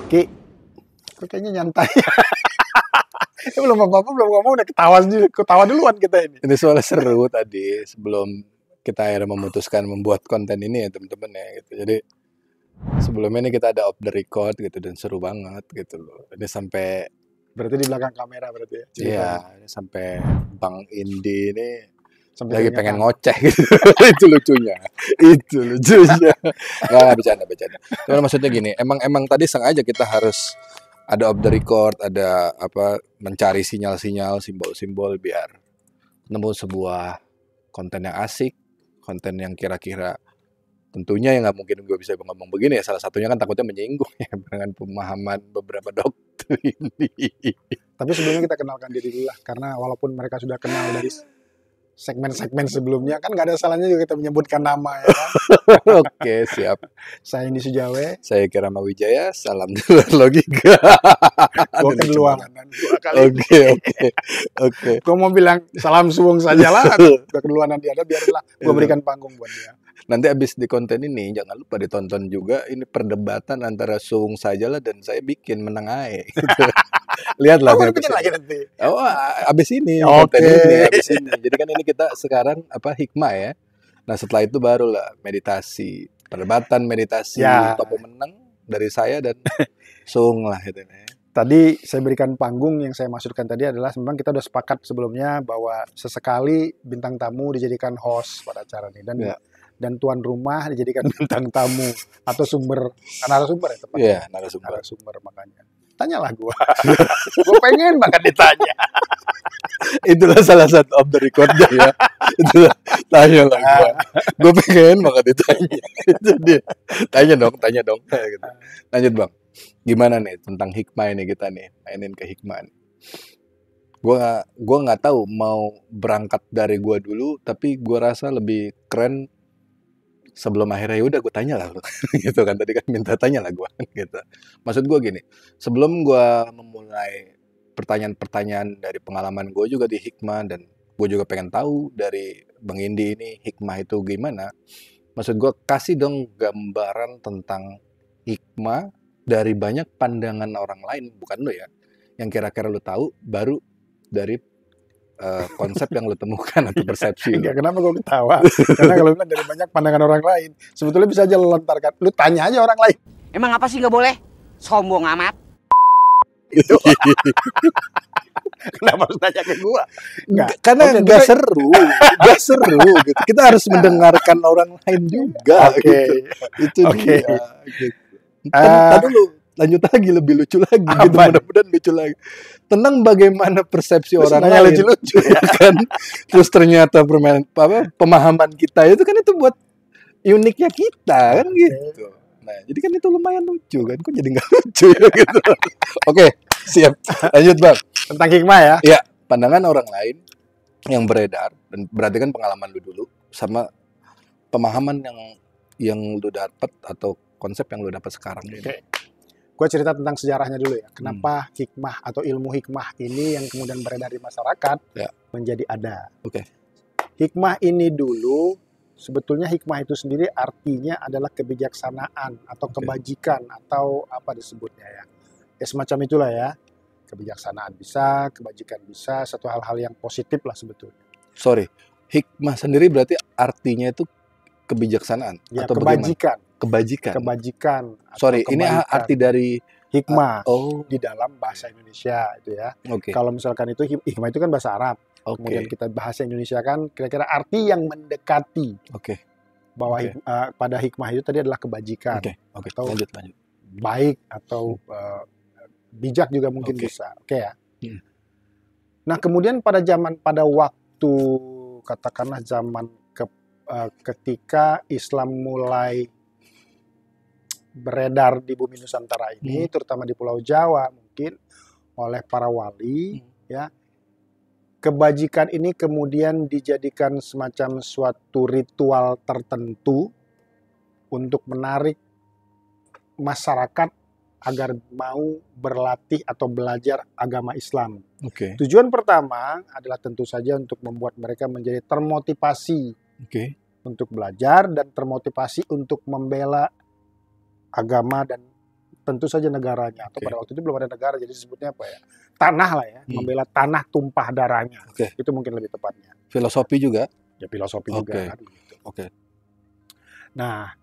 Ki, kok kayaknya nyantai. Belum apa-apa, belum ngomong udah ketawa duluan kita ini. Ini soalnya seru tadi sebelum kita akhirnya memutuskan membuat konten ini ya teman-teman ya gitu. Jadi sebelumnya ini kita ada off the record gitu dan seru banget gitu loh. Ini sampai Berarti di belakang kamera berarti ya. iya ceritanya. sampai Bang Indi ini Sampai lagi keringetan. pengen ngoceh gitu. Itu lucunya. Itu lucunya. Nggak bercanda. Cuman maksudnya gini, emang tadi sengaja kita harus ada off the record, ada apa mencari sinyal-sinyal, simbol-simbol biar nemu sebuah konten yang asik, konten yang kira-kira tentunya yang nggak mungkin gue bisa ngomong begini ya. Salah satunya kan takutnya menyinggung ya dengan pemahaman beberapa dokter ini. Tapi sebelumnya kita kenalkan diri dulu lah, karena walaupun mereka sudah kenal dari segmen-segmen sebelumnya, kan nggak ada salahnya juga kita menyebutkan nama ya kan. Oke, siap. Saya Indi Sujawe, Saya Kirama Wijaya, salam dulur logika. gue Aduh, lucu keduluan banget. 2 kali. Oke. Gue mau bilang salam suwung saja lah, gue keduluan nanti ada, biarlah gue berikan panggung buat dia. Nanti abis di konten ini jangan lupa ditonton juga ini perdebatan antara Sung Sajalah dan saya bikin menang ae. Gitu. Lihatlah Oh, abis bikin ini. lagi nanti. Oh, abis ini Oke. konten ini abis ini. Jadi kan ini kita sekarang apa hikmah ya. Nah setelah itu barulah meditasi, perdebatan meditasi Ya. top menang dari saya dan Sung lah itu. Tadi saya berikan panggung, yang saya maksudkan tadi adalah memang kita udah sepakat sebelumnya bahwa sesekali bintang tamu dijadikan host pada acara ini, dan Ya. dan tuan rumah dijadikan bintang tamu atau narasumber ya tepatnya. Iya, narasumber. Narasumber, makanya. Tanyalah gua. Gua pengen banget ditanya. Itulah salah satu off the recordnya ya. Itulah tanya lah gue pengen banget ditanya. Itu dia. Tanya dong. Gitu. Lanjut Bang. Gimana nih tentang hikmah ini kita nih mainin ke hikmah nih. Gua nggak tahu mau berangkat dari gua dulu, tapi gua rasa lebih keren sebelum akhirnya udah gue tanya lah gitu kan, tadi kan minta tanya lah gue gitu. Maksud gue gini, sebelum gue memulai pertanyaan-pertanyaan dari pengalaman gue juga di hikmah, dan gue juga pengen tahu dari Bang Indi ini hikmah itu gimana. Maksud gue kasih dong gambaran tentang hikmah dari banyak pandangan orang lain, bukan lo ya, yang kira-kira lo tahu baru dari konsep yang lo temukan atau persepsi lo. Enggak, kenapa gue ketawa? Karena kalau bilang dari banyak pandangan orang lain, sebetulnya bisa aja lo lontarkan. Lu tanya aja orang lain. Emang apa sih nggak boleh? Sombong amat. Itu. Kenapa harus tanya ke gua? Enggak. Karena Oke, nggak kita- seru gitu. Kita harus mendengarkan orang lain juga Oke. gitu. Itu Oke. dia gitu. Tadi lu lanjut lagi, lebih lucu lagi gitu. Apa? Mudah-mudahan lucu lagi tentang bagaimana persepsi Terus orang nanya lain lucu-lucu ya kan. Terus ternyata pemahaman kita itu kan itu buat uniknya kita kan gitu. Nah jadi kan itu lumayan lucu kan, kok jadi nggak lucu ya gitu. Oke, siap, lanjut Bang. Tentang hikmah ya. Iya, pandangan orang lain yang beredar, dan berarti kan pengalaman lu dulu sama pemahaman yang lu dapat atau konsep yang lu dapat sekarang ini. Oke. Gue cerita tentang sejarahnya dulu ya. Kenapa hikmah atau ilmu hikmah ini yang kemudian beredar di masyarakat Ya. menjadi ada. Oke. Hikmah ini dulu, sebetulnya hikmah itu sendiri artinya adalah kebijaksanaan atau Oke. kebajikan atau apa disebutnya ya. Ya semacam itulah ya. Kebijaksanaan bisa, kebajikan bisa, satu hal-hal yang positif lah sebetulnya. Sorry, hikmah sendiri berarti artinya itu kebijaksanaan Ya, atau bagaimana? kebajikan. Kebajikan. Kebajikan. atau Sorry, ini kebaikan. arti dari hikmah oh, di dalam bahasa Indonesia itu ya. oke. Kalau misalkan itu hikmah itu kan bahasa Arab. Kemudian Oke. kita bahasa Indonesia kan kira-kira arti yang mendekati Oke. bahwa Oke. pada hikmah itu tadi adalah kebajikan, Oke. atau Lanjut. baik atau bijak juga mungkin Oke. bisa. Oke ya. Hmm. Nah, kemudian pada waktu katakanlah zaman ketika Islam mulai beredar di bumi Nusantara ini, terutama di Pulau Jawa mungkin oleh para wali, ya. Kebajikan ini kemudian dijadikan semacam suatu ritual tertentu untuk menarik masyarakat agar mau berlatih atau belajar agama Islam. Oke. Tujuan pertama adalah tentu saja untuk membuat mereka menjadi termotivasi Oke. untuk belajar dan termotivasi untuk membela agama dan tentu saja negaranya. Atau Oke. pada waktu itu belum ada negara, jadi disebutnya apa ya? Tanah lah ya, membela tanah tumpah darahnya. Oke. Itu mungkin lebih tepatnya. Filosofi juga. Ya filosofi Oke. juga kan. Gitu. Oke. Nah,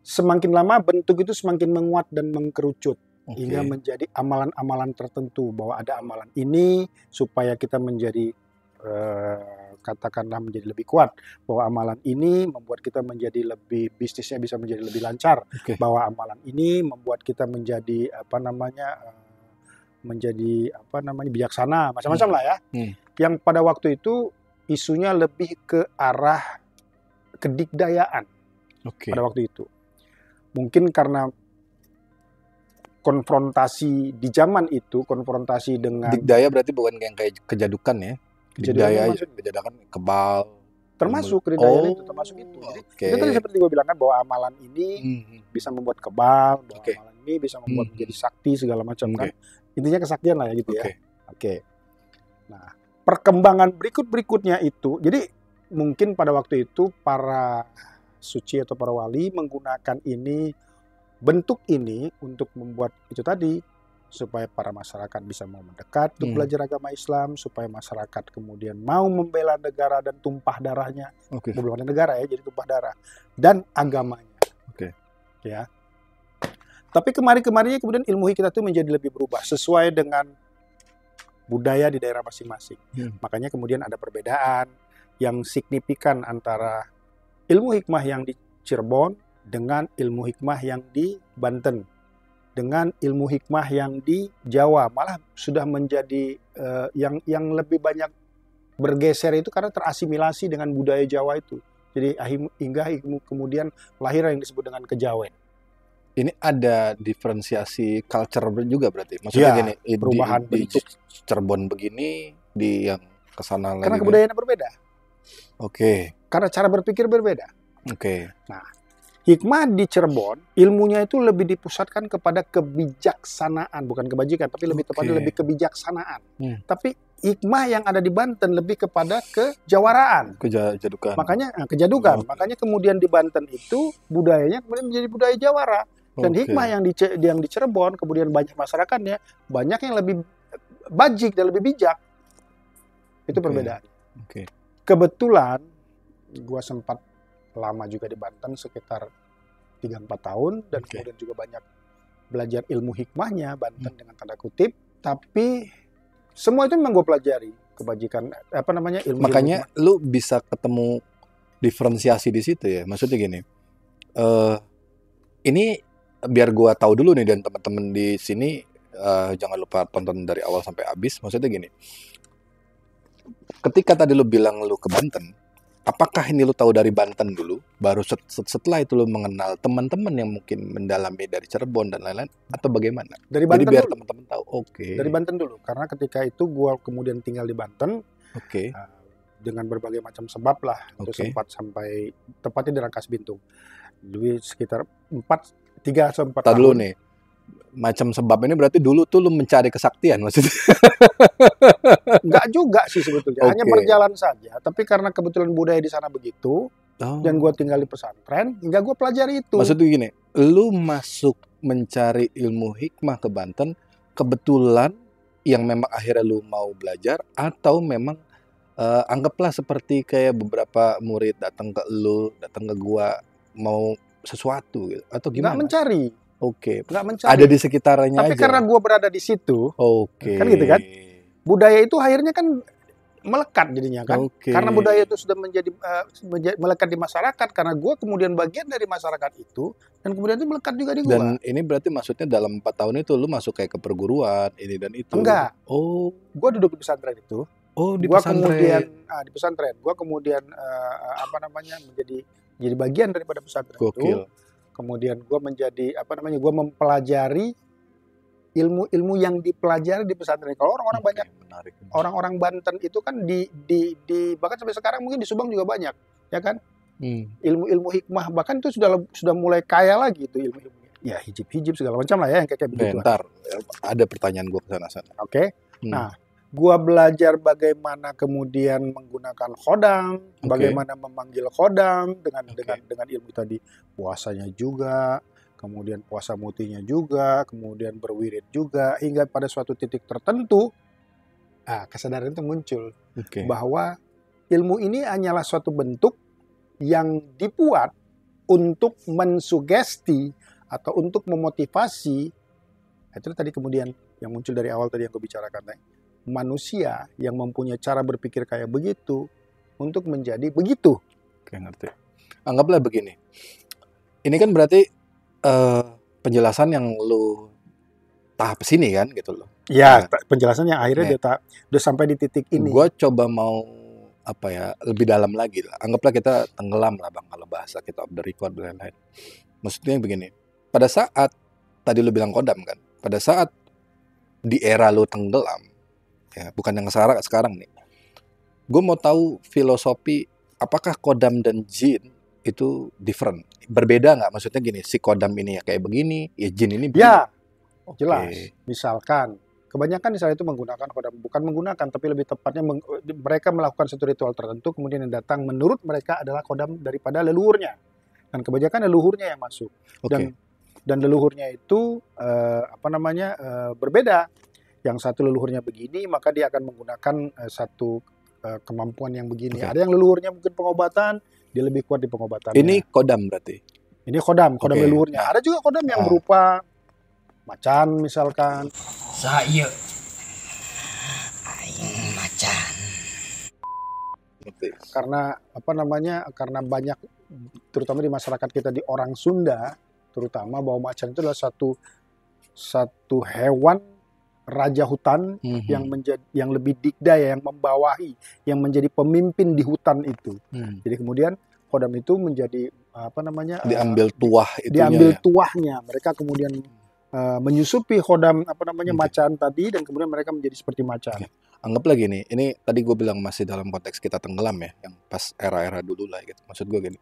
semakin lama bentuk itu semakin menguat dan mengkerucut. Oke. Hingga menjadi amalan-amalan tertentu, bahwa ada amalan ini supaya kita menjadi katakanlah menjadi lebih kuat, bahwa amalan ini membuat kita menjadi lebih, bisnisnya bisa menjadi lebih lancar, Oke. bahwa amalan ini membuat kita menjadi bijaksana, macam-macam lah ya. Yang pada waktu itu isunya lebih ke arah kedikdayaan. Oke. Pada waktu itu mungkin karena konfrontasi di zaman itu, konfrontasi dengan Dikdaya berarti bukan yang kayak kejadukan ya? Dikdaya aja, maksudnya kejadukan kebal. termasuk kedikdayaan itu, termasuk itu. Jadi itu tadi seperti gue bilang kan, bahwa amalan ini bisa membuat kebal, bahwa Oke. amalan ini bisa membuat menjadi sakti segala macam Oke. kan. Intinya kesaktian lah ya gitu ya. Oke. Oke. Nah, perkembangan berikutnya itu, jadi mungkin pada waktu itu para suci atau para wali menggunakan ini, bentuk ini untuk membuat itu tadi, supaya para masyarakat bisa mau mendekat untuk belajar agama Islam, supaya masyarakat kemudian mau membela negara dan tumpah darahnya. Oke. Belum ada negara ya, jadi tumpah darah dan agamanya. Oke. Ya. Tapi kemarin-kemarinnya kemudian ilmu kita itu menjadi lebih berubah sesuai dengan budaya di daerah masing-masing. Makanya kemudian ada perbedaan yang signifikan antara ilmu hikmah yang di Cirebon dengan ilmu hikmah yang di Banten, dengan ilmu hikmah yang di Jawa. Malah sudah menjadi yang lebih banyak bergeser itu karena terasimilasi dengan budaya Jawa itu. Jadi hingga kemudian lahir yang disebut dengan kejawen. Ini ada diferensiasi culture juga berarti. Maksudnya Ya, gini, perubahan di bentuk. Cirebon begini, di yang kesana lagi. Karena kebudayaannya berbeda. Oke. Karena cara berpikir berbeda. Oke. Nah, hikmah di Cirebon, ilmunya itu lebih dipusatkan kepada kebijaksanaan, bukan kebajikan, tapi lebih tepatnya lebih kebijaksanaan. Tapi hikmah yang ada di Banten lebih kepada kejawaraan. Kejadukan. Makanya kejadukan. Oke. Makanya kemudian di Banten itu budayanya kemudian menjadi budaya jawara. Dan Oke. hikmah yang di Cirebon kemudian banyak masyarakatnya, banyak yang lebih bajik dan lebih bijak. Itu Oke. perbedaan. Oke. Kebetulan gua sempat lama juga di Banten, sekitar 3-4 tahun, dan Oke. kemudian juga banyak belajar ilmu hikmahnya Banten dengan tanda kutip. Tapi semua itu memang gue pelajari, kebajikan ilmu. Makanya lu bisa ketemu diferensiasi di situ ya. Maksudnya gini, ini biar gua tahu dulu nih, dan teman-teman di sini jangan lupa tonton dari awal sampai habis. Maksudnya gini, ketika tadi lu bilang lu ke Banten, apakah ini lu tahu dari Banten dulu, baru setelah itu lu mengenal teman-teman yang mungkin mendalami dari Cirebon dan lain-lain, atau bagaimana? Dari Jadi Banten biar dulu. teman-teman tahu. Oke. Dari Banten dulu, karena ketika itu gue kemudian tinggal di Banten Oke. dengan berbagai macam sebab lah. Itu Oke. sempat sampai tepatnya di Rangkas Bitung. Dulu sekitar 3 sampai 4 Tadi dulu tahun. nih, macam sebab ini berarti dulu tuh lu mencari kesaktian maksudnya. Enggak juga sih sebetulnya, hanya Oke. berjalan saja. Tapi karena kebetulan budaya di sana begitu, dan gue tinggal di pesantren, hingga gue pelajari itu. Maksudnya gini, lu masuk mencari ilmu hikmah ke Banten, kebetulan yang memang akhirnya lu mau belajar, atau memang anggaplah seperti kayak beberapa murid datang ke lu, datang ke gua mau sesuatu gitu, atau Nggak gimana? mencari, Oke. nggak mencari. Ada di sekitarnya Tapi aja. karena gue berada di situ, Oke. Kan gitu kan? budaya itu akhirnya kan melekat jadinya kan. Oke. Karena budaya itu sudah menjadi melekat di masyarakat, karena gue kemudian bagian dari masyarakat itu, dan kemudian itu melekat juga di gue. Dan ini berarti maksudnya dalam 4 tahun itu lu masuk kayak ke perguruan ini dan itu. Enggak. Oh. Gue duduk di pesantren itu. Oh, di Gua pesantren. kemudian di pesantren. Gue kemudian menjadi bagian daripada pesantren itu. Gokil. Kemudian gue menjadi gue mempelajari ilmu-ilmu yang dipelajari di pesantren. Kalau orang-orang Oke, banyak, menarik. orang-orang Banten itu kan di bahkan sampai sekarang mungkin di Subang juga banyak, ya kan? Ilmu-ilmu hikmah bahkan itu sudah mulai kaya lagi itu ilmu-ilmu. Ya hijib-hijib segala macam lah ya yang kayak begitu. Bentar, ada pertanyaan gue ke sana-sana. Oke. Nah, gua belajar bagaimana kemudian menggunakan khodam, bagaimana memanggil khodam dengan ilmu tadi, puasanya juga, kemudian puasa mutinya juga, kemudian berwirid juga, hingga pada suatu titik tertentu, kesadaran itu muncul Oke. bahwa ilmu ini hanyalah suatu bentuk yang dibuat untuk mensugesti atau untuk memotivasi. Itu tadi kemudian yang muncul dari awal tadi yang gue bicarakan tadi. Manusia yang mempunyai cara berpikir kayak begitu untuk menjadi begitu. Oke, ngerti. Anggaplah begini. Ini kan berarti penjelasan yang lu tahap sini kan gitu loh. Ya, Nah, penjelasan yang akhirnya udah sampai di titik ini. Gue coba mau lebih dalam lagi lah. Anggaplah kita tenggelam lah bang, kalau bahasa kita off the record dan lain-lain. Maksudnya begini, pada saat tadi lu bilang kodam kan, pada saat di era lu tenggelam, ya bukan yang sekarang nih. Gue mau tahu filosofi apakah kodam dan jin itu different, berbeda nggak? Maksudnya gini, si kodam ini ya kayak begini, ya jin ini begini. Ya, Oke. jelas. Misalkan, kebanyakan Israel itu menggunakan kodam, bukan menggunakan, tapi lebih tepatnya mereka melakukan satu ritual tertentu, kemudian yang datang menurut mereka adalah kodam daripada leluhurnya. Dan kebanyakan leluhurnya yang masuk. Oke. Dan leluhurnya itu berbeda. Yang satu leluhurnya begini, maka dia akan menggunakan satu kemampuan yang begini. Oke. Ada yang leluhurnya mungkin pengobatan, dia lebih kuat di pengobatannya. Ini kodam berarti. Ini kodam Oke. leluhurnya. Nah. Ada juga kodam yang berupa macan misalkan. Saya aing macan. Karena karena banyak, terutama di masyarakat kita di orang Sunda, terutama bahwa macan itu adalah satu hewan raja hutan yang lebih dikdaya, yang membawahi, yang menjadi pemimpin di hutan itu. Jadi kemudian kodam itu menjadi diambil tuah itunya. Diambil tuahnya. Mereka kemudian menyusupi kodam macan tadi, dan kemudian mereka menjadi seperti macan. Oke. Anggaplah gini, ini tadi gue bilang masih dalam konteks kita tenggelam ya, yang pas era-era dulu lah gitu. Maksud gue gini,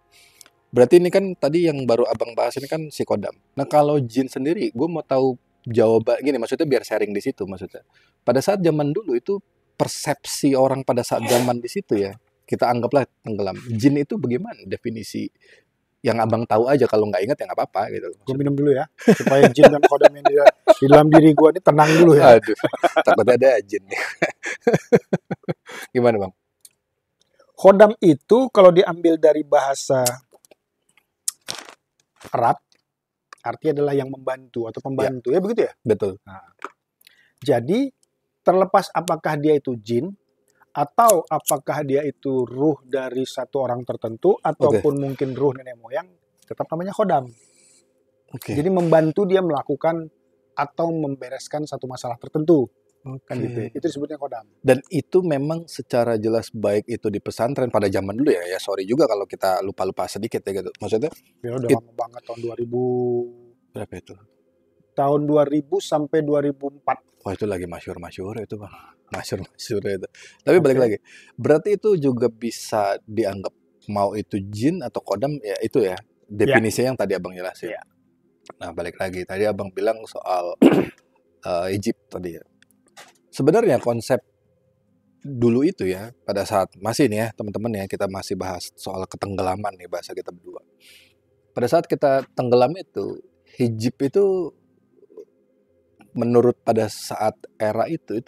berarti ini kan tadi yang baru abang bahas ini kan si kodam. Nah kalau jin sendiri, gue mau tahu jawaban gini, maksudnya biar sharing di situ maksudnya. Pada saat zaman dulu itu persepsi orang pada saat zaman di situ ya, kita anggaplah tenggelam. Jin itu bagaimana definisi? Yang abang tahu aja, kalau nggak ingat ya nggak apa-apa gitu. Gue minum dulu ya, supaya jin dan kodam yang di dalam diri gue ini tenang dulu ya. Aduh, takutnya ada jin nih. Gimana bang? Kodam itu kalau diambil dari bahasa Arab, artinya adalah yang membantu atau pembantu, ya begitu ya? Betul. Nah, jadi terlepas apakah dia itu jin, atau apakah dia itu ruh dari satu orang tertentu, ataupun mungkin ruh nenek moyang, tetap namanya kodam. Jadi membantu dia melakukan atau membereskan satu masalah tertentu. Kan gitu. Itu disebutnya kodam. Dan itu memang secara jelas, baik itu di pesantren pada zaman dulu ya. Ya sorry juga kalau kita lupa-lupa sedikit ya gitu. Maksudnya? Ya udah lama banget, tahun 2000. Berapa itu? Tahun 2000 sampai 2004. Oh itu lagi masyhur itu bang. Masyhur itu. Tapi balik lagi, berarti itu juga bisa dianggap mau itu jin atau kodam ya, itu ya definisinya yang tadi abang jelasin. Nah balik lagi, tadi abang bilang soal Egypt tadi ya. Sebenarnya konsep dulu itu ya, pada saat masih nih ya teman-teman ya, kita masih bahas soal ketenggelaman nih bahasa kita berdua. Pada saat kita tenggelam itu, Egypt itu menurut pada saat era itu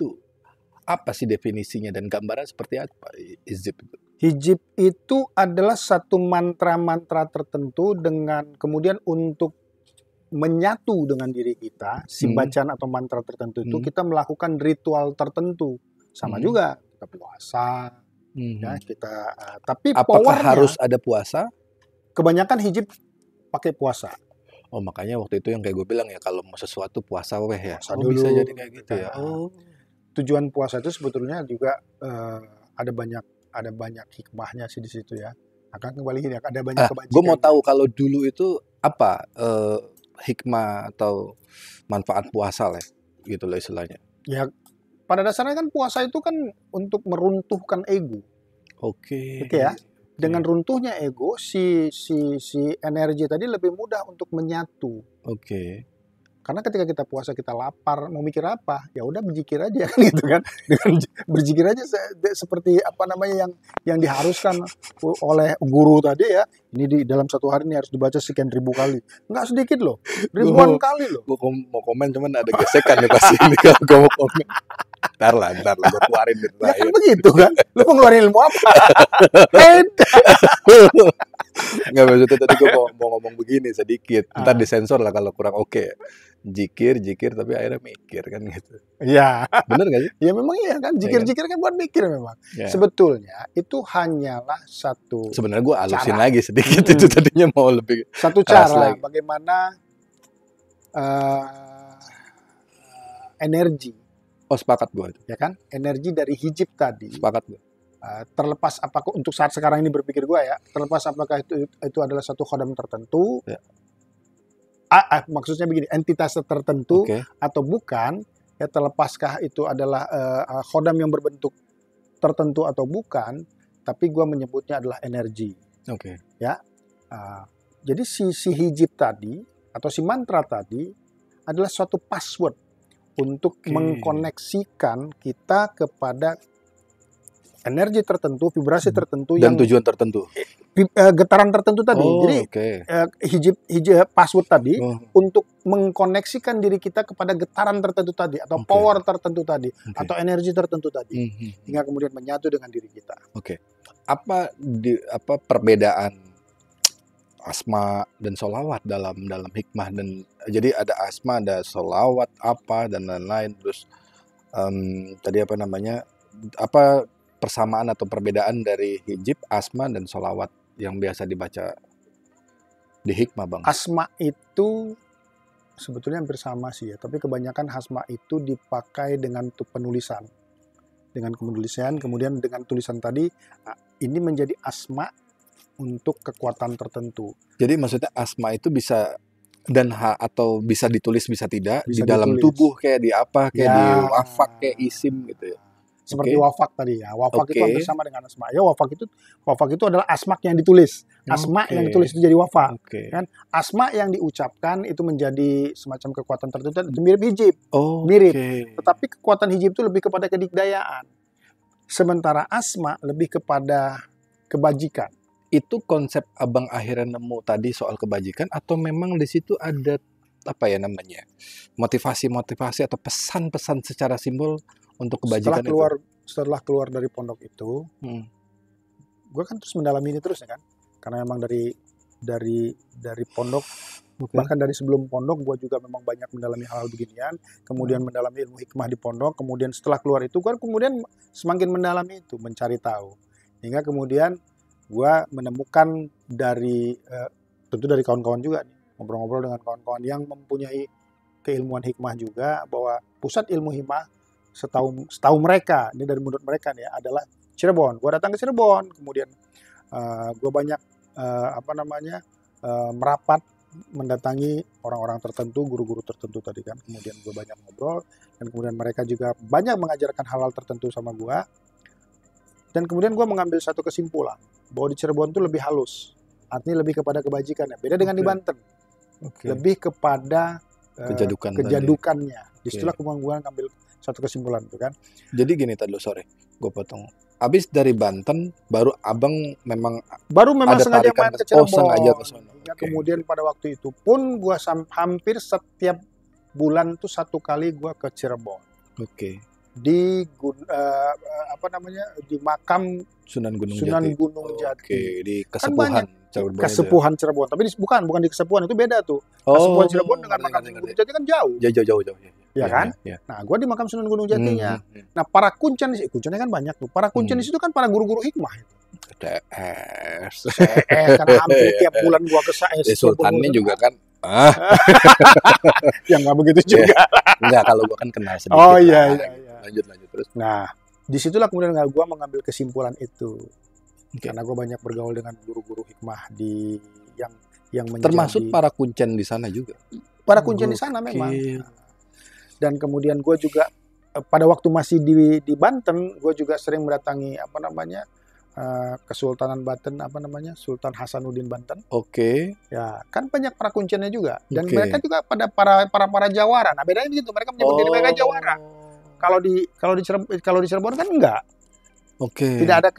apa sih definisinya dan gambaran seperti apa Egypt itu? Egypt itu adalah satu mantra-mantra tertentu, dengan kemudian untuk menyatu dengan diri kita, si bacaan atau mantra tertentu itu, kita melakukan ritual tertentu. Sama juga kita puasa, ya kita. Tapi apakah powernya, harus ada puasa? Kebanyakan Egypt pakai puasa. Oh makanya waktu itu yang kayak gue bilang ya, kalau mau sesuatu puasa ya. Puasa dulu, bisa jadi kayak gitu ya. Tujuan puasa itu sebetulnya juga ada banyak hikmahnya sih di situ ya. Akan kembali ini ada banyak kebajikan. Gue mau tahu kalau dulu itu apa hikmah atau manfaat puasa lah gitu loh istilahnya. Ya pada dasarnya kan puasa itu kan untuk meruntuhkan ego. Oke. Gitu ya. Dengan runtuhnya ego, si energi tadi lebih mudah untuk menyatu. Oke. Karena ketika kita puasa kita lapar, mau mikir apa? Ya udah berzikir aja kan gitu kan. Dengan berzikir aja seperti apa namanya yang diharuskan oleh guru tadi ya. Ini di dalam satu hari ini harus dibaca sekian ribu kali. Enggak sedikit loh. Ribuan kali loh. Gue mau komen cuman ada gesekan nih pasti ini kalau gue mau komen. Ntar lah gue keluarin gitu. Ya kan begitu kan. Lu mau ngeluarin ilmu apa? Nggak, maksudnya tadi gue mau ngomong begini sedikit. Ntar disensor lah kalau kurang oke. Jikir tapi akhirnya mikir kan gitu. Iya. Bener gak sih? Ya memang iya kan. Jikir-jikir kan buat mikir memang. Ya. Sebetulnya itu hanyalah satu. Sebenarnya gue halusin cara. lagi sedikit itu tadinya mau lebih. Satu cara bagaimana energi. Oh sepakat gue. Ya kan? Energi dari hijab tadi. Sepakat gue. Terlepas apakah untuk saat sekarang ini berpikir gue ya, terlepas apakah itu adalah satu khodam tertentu, ya. Maksudnya begini, entitas tertentu atau bukan, ya terlepaskah itu adalah khodam yang berbentuk tertentu atau bukan, tapi gue menyebutnya adalah energi. Ya, jadi si hijab tadi atau si mantra tadi adalah suatu password untuk mengkoneksikan kita kepada energi tertentu, vibrasi tertentu dan tujuan tertentu, getaran tertentu tadi. Jadi hijab password tadi untuk mengkoneksikan diri kita kepada getaran tertentu tadi atau power tertentu tadi atau energi tertentu tadi hingga kemudian menyatu dengan diri kita. Apa perbedaan asma dan sholawat dalam hikmah, dan jadi ada asma, ada sholawat apa dan lain-lain. Terus tadi apa persamaan atau perbedaan dari hijab, asma, dan sholawat yang biasa dibaca di hikmah, Bang? Asma itu sebetulnya hampir sama sih ya, tapi kebanyakan asma itu dipakai dengan penulisan. Dengan penulisan, kemudian dengan tulisan tadi, ini menjadi asma untuk kekuatan tertentu. Jadi maksudnya asma itu bisa atau bisa ditulis, bisa tidak, bisa di dalam tubuh kayak di apa, kayak di wafak, kayak isim gitu ya. Seperti wafak tadi ya. Wafak itu hampir sama dengan asma. Ya wafak itu adalah asma yang ditulis. Asma yang ditulis itu jadi wafak. Kan? Asma yang diucapkan itu menjadi semacam kekuatan tertentu, itu mirip hijab. Mirip. Tetapi kekuatan hijab itu lebih kepada kedikdayaan. Sementara asma lebih kepada kebajikan. Itu konsep Abang akhirnya nemu tadi soal kebajikan, atau memang di situ ada apa ya namanya, motivasi atau pesan-pesan secara simbol untuk kebajikan setelah keluar dari pondok itu, gue kan terus mendalami ini terus ya kan, karena memang dari pondok, bahkan dari sebelum pondok gue juga memang banyak mendalami hal-hal beginian, kemudian mendalami ilmu hikmah di pondok, kemudian setelah keluar itu gue kemudian semakin mendalami itu, mencari tahu, hingga kemudian gue menemukan tentu dari kawan-kawan juga nih, ngobrol-ngobrol dengan kawan-kawan yang mempunyai keilmuan hikmah juga, bahwa pusat ilmu hikmah setahu mereka, ini dari menurut mereka nih adalah Cirebon. Gue datang ke Cirebon, kemudian gue banyak merapat, mendatangi orang-orang tertentu, guru-guru tertentu tadi kan. Kemudian gue banyak ngobrol, dan kemudian mereka juga banyak mengajarkan hal-hal tertentu sama gue. Dan kemudian gue mengambil satu kesimpulan, bahwa di Cirebon itu lebih halus, artinya lebih kepada kebajikannya. Beda dengan di Banten, lebih kepada kejadukannya. Disitulah kemudian gue ngambil satu kesimpulan itu kan. Jadi gini tadi, sorry, gue potong. Abis dari Banten, baru Abang memang sengaja main ke Cirebon. Sengaja ke sana. Kemudian pada waktu itu pun gue hampir setiap bulan tuh satu kali gue ke Cirebon. Di di makam Sunan Gunung Jati. Di Kesepuhan Cirebon. Kesepuhan Cirebon, tapi bukan di Kesepuhan, itu beda tuh. Kesepuhan Cirebon dengan makam Sunan Gunung Jati kan jauh. Jauh. Ya kan? Nah, gue di makam Sunan Gunung Jatinya. Nah, para kuncen kan banyak tuh. Para kuncen di situ kan para guru-guru hikmah itu. TS. Kan hampir tiap bulan gue ke SAES. Sultannya juga kan. Ya nggak begitu juga. Enggak, kalau gue kan kenal sedikit. Oh iya. Lanjut terus. Nah, disitulah kemudian gue mengambil kesimpulan itu. Karena gue banyak bergaul dengan guru-guru hikmah yang menjadi, termasuk para kuncen di sana juga. Para kuncen di sana memang. Dan kemudian gue juga pada waktu masih di Banten, gue juga sering mendatangi Kesultanan Banten, apa namanya, Sultan Hasanuddin Banten. Oke. Ya, kan banyak prakuncinya juga. Dan Oke. mereka juga pada para jawara. Nah, bedanya gitu, mereka menyebut diri mereka jawara. Kalau di Cirebon kan enggak. Oke. Tidak ada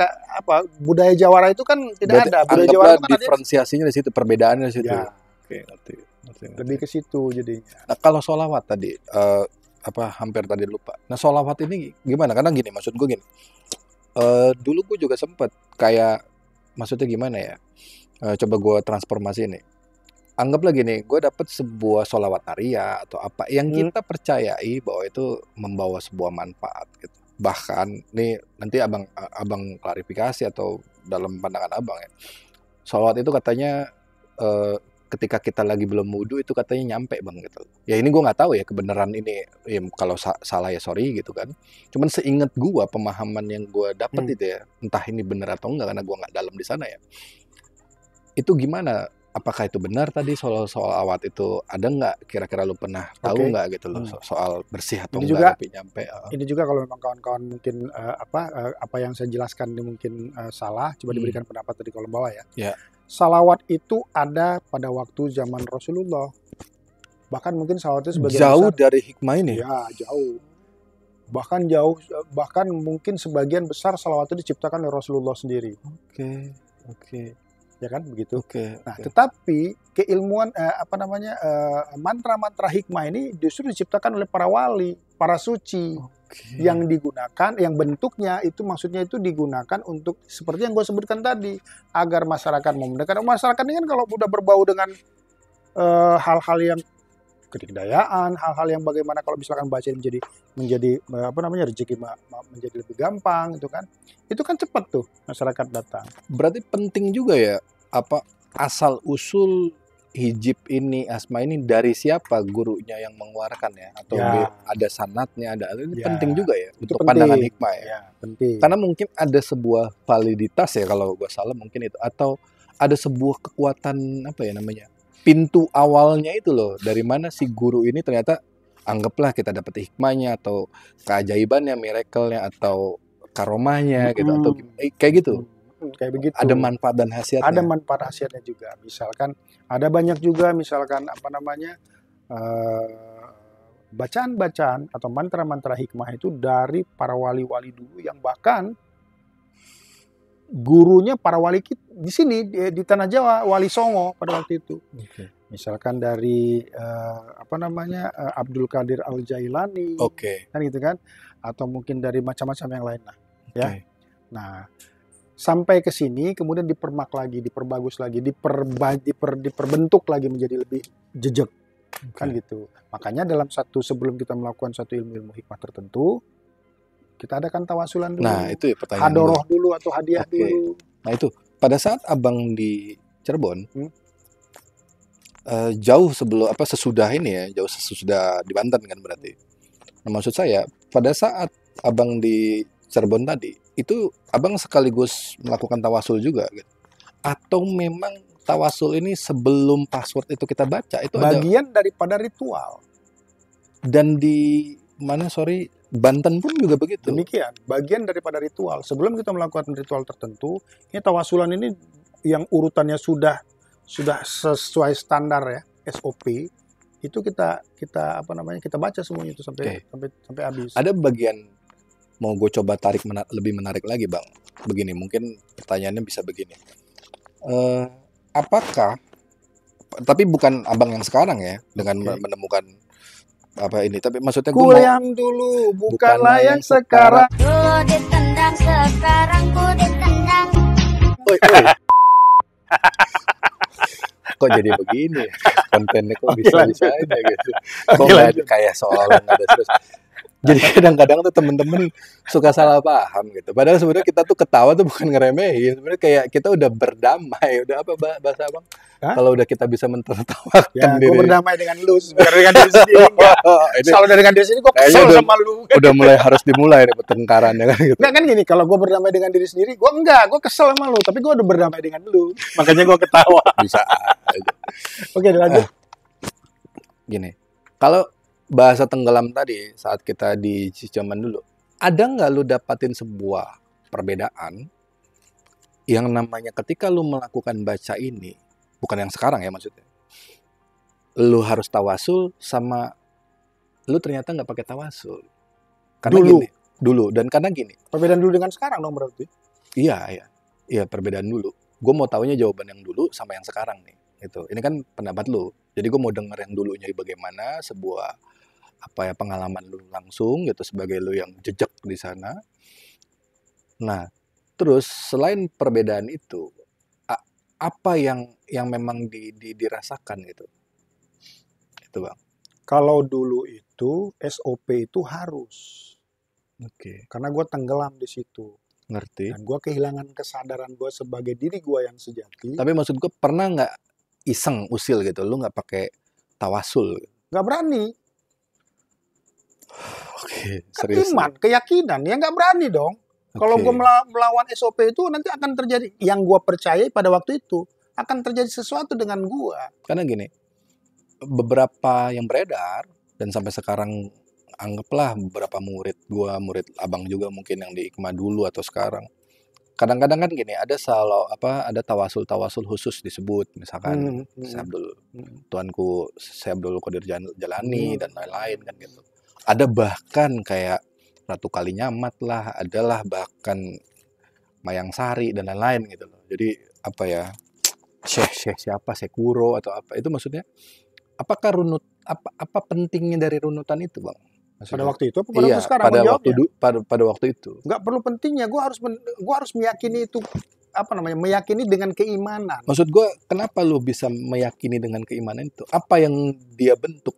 budaya jawara itu kan tidak Berarti ada. Budaya anggaplah jawara itu kan ada diferensiasinya di situ, perbedaannya di situ. ya, Oke, ngerti. lebih ke situ jadinya. Nah, kalau sholawat tadi, hampir tadi lupa. Nah, sholawat ini gimana? Karena gini, maksud gue gini. Dulu gue juga sempet kayak, maksudnya gimana ya? Coba gue transformasi nih. Anggaplah gini, gue dapet sebuah sholawat naria atau apa yang kita percayai bahwa itu membawa sebuah manfaat gitu. Bahkan nih nanti abang klarifikasi atau dalam pandangan abang ya. Sholawat itu katanya ketika kita lagi belum wudu itu katanya nyampe bang gitu. Ya ini gue nggak tahu ya kebenaran ini. Ya, kalau salah ya sorry gitu kan. Cuman seingat gue pemahaman yang gue dapet itu ya, entah ini benar atau enggak karena gue nggak dalam di sana ya. Itu gimana? Apakah itu benar tadi soal awat itu ada nggak? Kira-kira lu pernah tahu nggak gitu loh soal bersih atau Ini enggak juga, tapi nyampe? Ini juga kalau memang kawan-kawan mungkin apa yang saya jelaskan ini mungkin salah, coba diberikan pendapat di kolom bawah ya. Ya. Salawat itu ada pada waktu zaman Rasulullah. Bahkan mungkin salawat itu sebagian jauh besar dari hikmah ini. ya jauh. Bahkan mungkin sebagian besar salawat itu diciptakan oleh Rasulullah sendiri. Oke. Ya kan begitu. Nah, Oke. tetapi keilmuan mantra-mantra hikmah ini justru diciptakan oleh para wali, para suci. Yang digunakan, yang bentuknya itu maksudnya itu digunakan untuk seperti yang gue sebutkan tadi, agar masyarakat mau mendekat. Masyarakat ini kan kalau udah berbau dengan hal-hal yang kedikdayaan, hal-hal yang bagaimana kalau misalkan baca menjadi rezeki menjadi lebih gampang itu kan cepat tuh masyarakat datang. Berarti penting juga ya asal usul hijib ini, asma ini dari siapa gurunya yang mengeluarkan ya, atau ada sanadnya, ini penting juga ya untuk penting. Pandangan hikmah ya. Penting. Karena mungkin ada sebuah validitas ya kalau gue salah mungkin itu, atau ada sebuah kekuatan pintu awalnya itu loh, dari mana si guru ini ternyata anggaplah kita dapat hikmahnya atau keajaibannya, miracle-nya atau karomahnya gitu atau kayak gitu. Kayak begitu. Ada manfaat dan khasiatnya. Ada manfaat khasiatnya juga. Misalkan ada banyak juga bacaan-bacaan atau mantra-mantra hikmah itu dari para wali-wali dulu yang bahkan gurunya para wali di sini di Tanah Jawa, Wali Songo pada waktu itu. Misalkan dari Abdul Qadir Al-Jailani. Kan gitu kan, atau mungkin dari macam-macam yang lain lah ya. Nah, sampai ke sini kemudian dipermak lagi, diperbagus lagi, diperbentuk lagi menjadi lebih jejak. Kan gitu. Makanya sebelum kita melakukan satu ilmu hikmah tertentu, kita adakan tawasulan dulu. Nah, itu ya pertanyaan. Hadoroh dulu atau hadiah dulu. Nah, itu pada saat abang di Cirebon, jauh sebelum sesudah ini ya, jauh sesudah di Banten kan berarti. Nah, maksud saya pada saat abang di Cirebon tadi, itu abang sekaligus melakukan tawasul juga gitu. Atau memang tawasul ini sebelum password itu kita baca itu bagian daripada ritual. Dan di Banten pun juga begitu. Demikian, bagian daripada ritual. Sebelum kita melakukan ritual tertentu, ini tawasulan ini yang urutannya sudah sesuai standar ya, SOP. Itu kita baca semuanya itu sampai habis. Ada bagian mau gue coba tarik lebih menarik lagi bang. Begini, mungkin pertanyaannya bisa begini. Apakah, tapi bukan abang yang sekarang ya, dengan menemukan ini, tapi maksudnya gue yang dulu, bukanlah yang sekarang. Dulu ditendang, sekarang ku ditendang. Oi. Kok jadi begini? Kontennya kok bisa aja gitu. Kok nggak kayak seolah nggak ada terus. Jadi kadang-kadang tuh temen-temen suka salah paham gitu. Padahal sebenarnya kita tuh ketawa tuh bukan ngeremehin. Sebenarnya kayak kita udah berdamai. Udah apa bahasa abang? Kalau udah kita bisa mentertawakan diri. Gue berdamai dengan lu, bukan dengan diri sendiri. Kalau dengan diri sendiri gue kesel sama lu. Udah mulai harus dimulai nih pertengkarannya kan gitu. Nggak kan gini, kalau gue berdamai dengan diri sendiri, gue kesel sama lu. Tapi gue udah berdamai dengan lu. Makanya gue ketawa. Bisa aja. Oke, lanjut. Gini, kalau bahasa tenggelam tadi saat kita di zaman dulu, ada nggak lu dapatin sebuah perbedaan yang namanya ketika lu melakukan baca ini, bukan yang sekarang ya maksudnya, lu harus tawasul sama lu ternyata nggak pakai tawasul. Karena Dulu. dulu dan karena gini, Perbedaan dulu dengan sekarang dong berarti. iya perbedaan dulu. Gue mau taunya jawaban yang dulu sama yang sekarang nih. Itu. Ini kan pendapat lu. Jadi gue mau denger yang dulunya bagaimana, sebuah pengalaman lu langsung gitu sebagai lu yang jejak di sana. Nah, terus selain perbedaan itu, apa yang memang dirasakan gitu? Itu Bang. Kalau dulu itu SOP itu harus. Oke. Karena gue tenggelam di situ. Ngerti. Dan gue kehilangan kesadaran gue sebagai diri gue yang sejati. Tapi maksud gue pernah nggak iseng usil gitu, lu nggak pakai tawasul? Gak berani. Oke, Kan serius. iman, keyakinan. Ya gak berani dong. Kalau Oke. gue melawan SOP itu nanti akan terjadi. Yang gue percayai pada waktu itu. Akan terjadi sesuatu dengan gue. Karena gini, beberapa yang beredar dan sampai sekarang anggaplah beberapa murid gua, murid abang juga mungkin yang di IKMA dulu atau sekarang. Kadang-kadang kan gini, ada ada tawasul khusus disebut, misalkan Syekh Abdul Tuanku Syekh Abdul Qadir Jalani dan lain-lain kan gitu. Ada bahkan kayak Ratu Kalinyamat lah, adalah bahkan Mayang Sari dan lain-lain gitu loh. Jadi Syekh siapa, Syekh Kuro atau apa, itu maksudnya apakah apa pentingnya dari runutan itu Bang? Maksudnya, Pada waktu itu apa pada iya, waktu sekarang? pada waktu itu. Nggak perlu pentingnya. Gue harus meyakini itu meyakini dengan keimanan. Maksud gue, kenapa lu bisa meyakini dengan keimanan itu? Apa yang dia bentuk?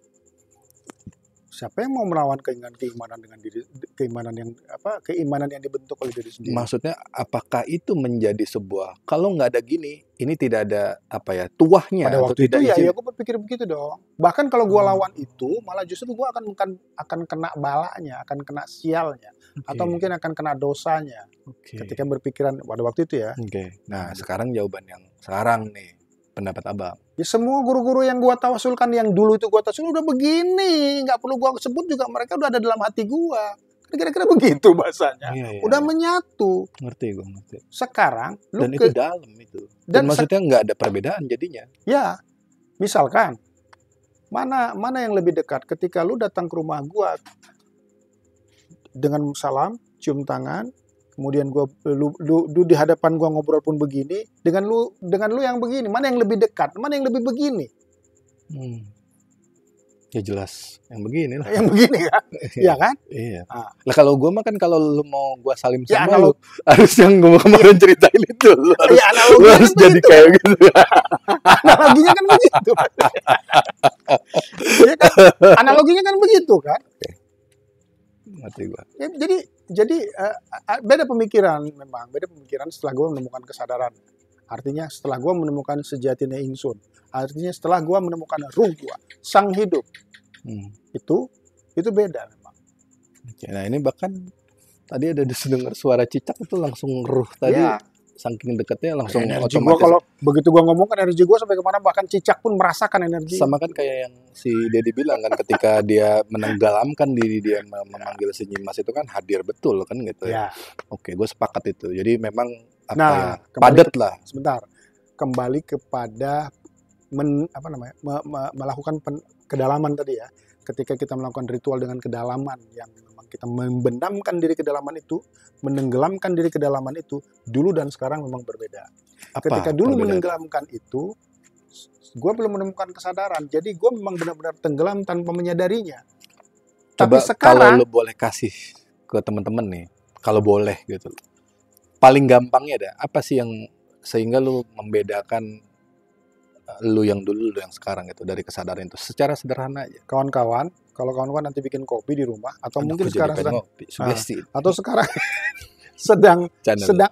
Siapa yang mau melawan keimanan dengan keimanan yang dibentuk oleh diri sendiri? Maksudnya, apakah itu menjadi sebuah, kalau nggak ada gini, ini tidak ada tuahnya Pada atau waktu itu tidak ya gue berpikir begitu dong. Bahkan kalau gue lawan itu, malah justru gue akan kena balanya, akan kena sialnya, atau mungkin akan kena dosanya. Ketika berpikiran pada waktu itu ya. Oke. Nah, sekarang jawaban yang sekarang nih, pendapat Abang. Ya semua guru-guru yang gua tawasulkan yang dulu itu gua tawasul udah begini, nggak perlu gua sebut juga, mereka udah ada dalam hati gua. Kira-kira begitu bahasanya. Iya, udah menyatu. Ngerti gue, ngerti. Sekarang Dan itu dalam itu. Dan maksudnya nggak ada perbedaan jadinya. Ya, misalkan mana yang lebih dekat ketika lu datang ke rumah gua dengan salam, cium tangan, kemudian lu di hadapan gua ngobrol pun begini, dengan lu yang begini, mana yang lebih dekat, mana yang lebih begini? Ya jelas yang begini lah. Yang begini kan? Iya kan? Iya. Lah kalau gua mah kan, kalau lu mau gua salim Ya, sama lu, harus yang gua kemarin ceritain itu. Lu harus, ya, lu harus kan jadi begitu. kayak gitu. Analoginya kan begitu. Ya kan? Analoginya kan begitu kan? Ngerti gua. Ya, jadi beda pemikiran memang, beda pemikiran setelah gue menemukan kesadaran. Artinya setelah gue menemukan sejatinya ingsun. Artinya setelah gue menemukan ruh gue, sang hidup. Itu beda memang. Oke, nah ini bahkan tadi ada dengar suara cicak itu langsung ruh tadi. Ya. Saking dekatnya langsung Energi gue, otomatis. kalau begitu gue ngomong kan energi gue sampai kemana, bahkan cicak pun merasakan energi. Sama kan kayak yang si Dedi bilang kan, ketika dia menenggelamkan diri dia memanggil si Nyimas itu kan hadir betul kan gitu ya. Oke, gue sepakat itu. Jadi memang padat lah. Sebentar, kembali kepada melakukan kedalaman tadi ya. Ketika kita melakukan ritual dengan kedalaman yang memang kita membenamkan diri ke kedalaman itu, menenggelamkan diri ke kedalaman itu, dulu dan sekarang memang berbeda. Ketika dulu menenggelamkan itu, gue belum menemukan kesadaran. Jadi gue memang benar-benar tenggelam tanpa menyadarinya. Coba, tapi sekarang, kalau lo boleh kasih ke teman-teman nih, kalau boleh gitu, paling gampangnya apa sih yang sehingga lo membedakan lu yang dulu, lu yang sekarang itu, dari kesadaran itu secara sederhana aja. Kawan-kawan, kalau kawan-kawan nanti bikin kopi di rumah, atau mungkin sekarang sedang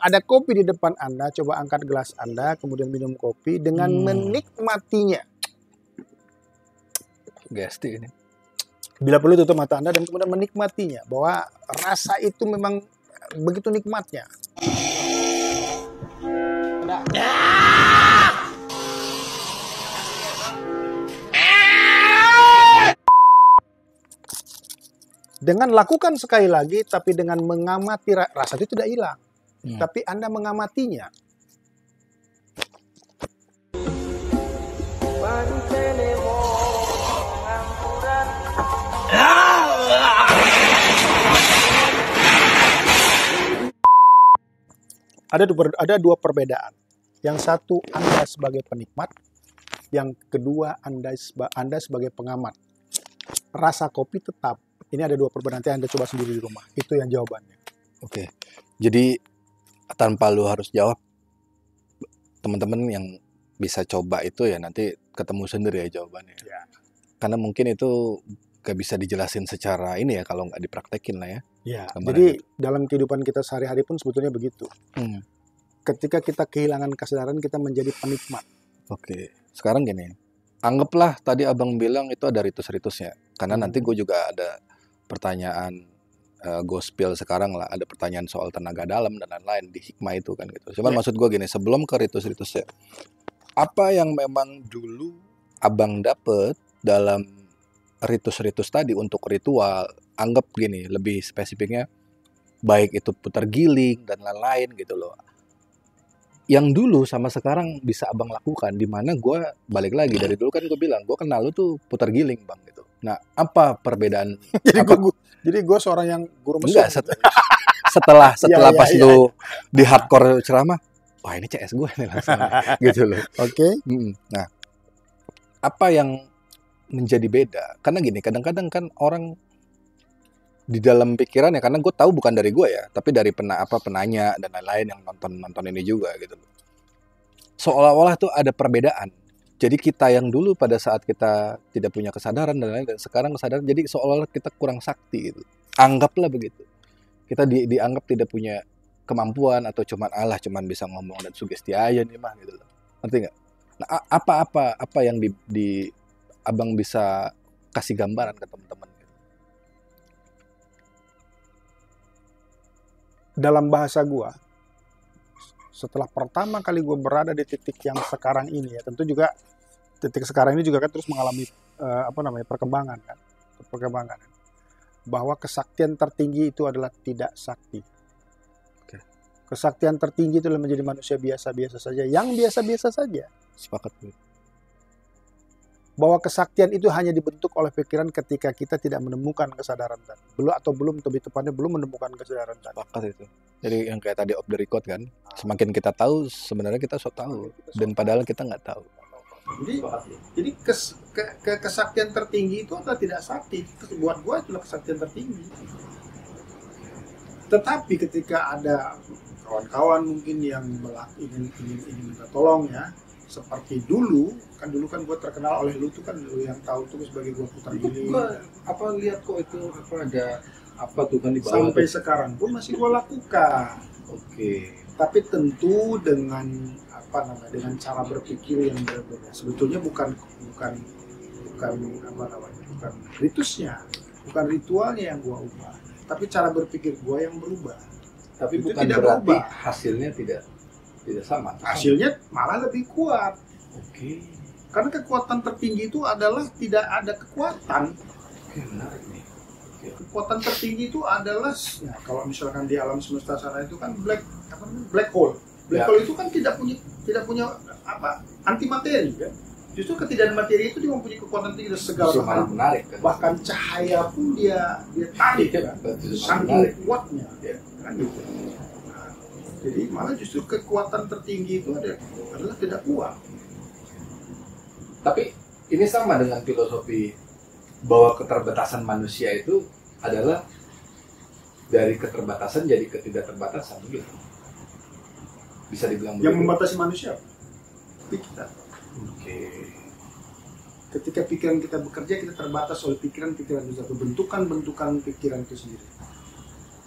ada kopi di depan Anda, coba angkat gelas Anda, kemudian minum kopi dengan menikmatinya. Gesti ini. Bila perlu tutup mata Anda dan kemudian menikmatinya, bahwa rasa itu memang begitu nikmatnya. Dengan lakukan sekali lagi, tapi dengan mengamati, rasa itu tidak hilang. Tapi Anda mengamatinya. Ada dua perbedaan. Yang satu Anda sebagai penikmat, yang kedua Anda sebagai pengamat. Rasa kopi tetap. Ini ada dua perbedaan, nanti Anda coba sendiri di rumah. Itu yang jawabannya. Oke. Jadi tanpa lu harus jawab, teman-teman yang bisa coba itu ya nanti ketemu sendiri ya jawabannya. Ya. Karena mungkin itu gak bisa dijelasin secara ini ya kalau nggak dipraktekin lah ya. Ya, Kemarin jadi dalam kehidupan kita sehari-hari pun sebetulnya begitu. Ketika kita kehilangan kesadaran, kita menjadi penikmat. Oke. Sekarang gini, anggaplah tadi abang bilang itu ada ritus-ritusnya. Karena nanti gue juga ada pertanyaan gospel sekarang lah, ada pertanyaan soal tenaga dalam dan lain-lain di hikmah itu kan gitu. Cuman maksud gue gini, sebelum ke ritus-ritusnya, apa yang memang dulu abang dapet dalam ritus-ritus tadi untuk ritual, anggap gini, lebih spesifiknya, baik itu putar giling dan lain-lain gitu loh. Yang dulu sama sekarang bisa abang lakukan, di mana gue balik lagi dari dulu kan gue bilang, gue kenal lu tuh putar giling bang gitu. Nah, apa perbedaan? Jadi gue seorang yang guru mesum. Enggak, setelah Iya, pas iya, lu di hardcore ceramah, wah ini CS gue nih langsung gitu loh. Oke. Nah, apa yang menjadi beda? Karena gini, kadang-kadang kan orang di dalam pikirannya, karena gue tahu bukan dari gue ya, tapi dari penanya dan lain-lain yang nonton ini juga gitu loh. Seolah-olah tuh ada perbedaan. Jadi kita yang dulu pada saat kita tidak punya kesadaran dan lain-lain, dan sekarang kesadaran, jadi seolah-olah kita kurang sakti gitu. Anggaplah begitu. Kita dianggap tidak punya kemampuan atau cuman bisa ngomong dan sugesti aja nih mah gitu loh. Ngerti nggak? Nah, apa yang di abang bisa kasih gambaran ke teman-teman? Dalam bahasa gue, setelah pertama kali gue berada di titik yang sekarang ini ya, tentu juga titik sekarang ini juga kan terus mengalami perkembangan kan, bahwa kesaktian tertinggi itu adalah tidak sakti. Kesaktian tertinggi itu adalah menjadi manusia biasa-biasa saja, yang biasa-biasa saja. Sepakat. Bahwa kesaktian itu hanya dibentuk oleh pikiran ketika kita tidak menemukan kesadaran tadi. Belum lebih tepatnya belum menemukan kesadaran tadi. Sepakat itu. Jadi yang kayak tadi off the record kan, semakin kita tahu sebenarnya kita so tahu, dan padahal kita nggak tahu. Jadi kesaktian tertinggi itu adalah tidak sakti. Buat gue itulah kesaktian tertinggi. Tetapi ketika ada kawan-kawan mungkin yang ingin minta tolong ya, seperti dulu kan gue terkenal oleh lu tuh kan, lu yang tahu tuh sebagai gue putar giling. Lihat kok itu ada apa tuh kan di bawah. Sampai sekarang pun masih gue lakukan. Oke. Tapi tentu dengan dengan cara berpikir yang berbeda. Sebetulnya bukan ritusnya, bukan ritualnya yang gue ubah, tapi cara berpikir gue yang berubah. Tapi itu bukan tidak berarti berubah. hasilnya tidak sama. Hasilnya malah lebih kuat. Oke. Karena kekuatan tertinggi itu adalah tidak ada kekuatan. Oke, menarik nih. Kekuatan tertinggi itu adalah, ya, kalau misalkan di alam semesta sana itu kan black hole. Black hole itu kan tidak punya antimateri kan. Justru ketidakadaan materi itu dia mempunyai kekuatan tinggi dan segala hal. Menarik kan. Bahkan cahaya pun dia tarik kan. Saking kuatnya. Ya. Kan gitu. Nah, jadi malah justru kekuatan tertinggi itu adalah tidak kuat. Tapi ini sama dengan filosofi bahwa keterbatasan manusia itu adalah dari keterbatasan jadi ketidakterbatasan gitu. Bisa dibilang begitu. Yang membatasi manusia kita. Oke. Ketika pikiran kita bekerja, kita terbatas oleh pikiran-pikiran itu, bentukan pikiran itu sendiri.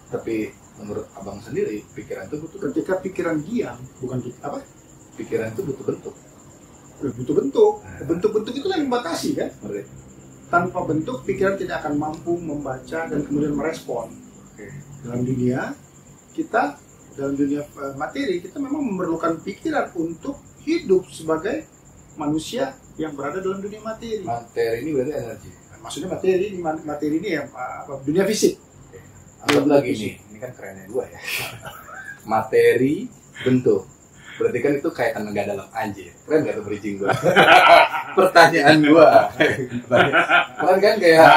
Tapi menurut abang sendiri, pikiran itu butuh bentuk. Ketika pikiran diam, Pikiran itu butuh bentuk. Butuh bentuk. Bentuk-bentuk itu yang membatasi kan. Tanpa bentuk, pikiran tidak akan mampu membaca dan kemudian merespon. Dalam dunia materi, kita memang memerlukan pikiran untuk hidup sebagai manusia yang berada dalam dunia materi. Materi ini berarti energi. Maksudnya materi ini ya dunia fisik. Anggap lagi nih, ini kan kerennya gue ya. Materi, bentuk. Berarti kan itu kayak tenaga dalam anjir. Keren gak tuh bridging gue? Pertanyaan gue. Keren kan kayak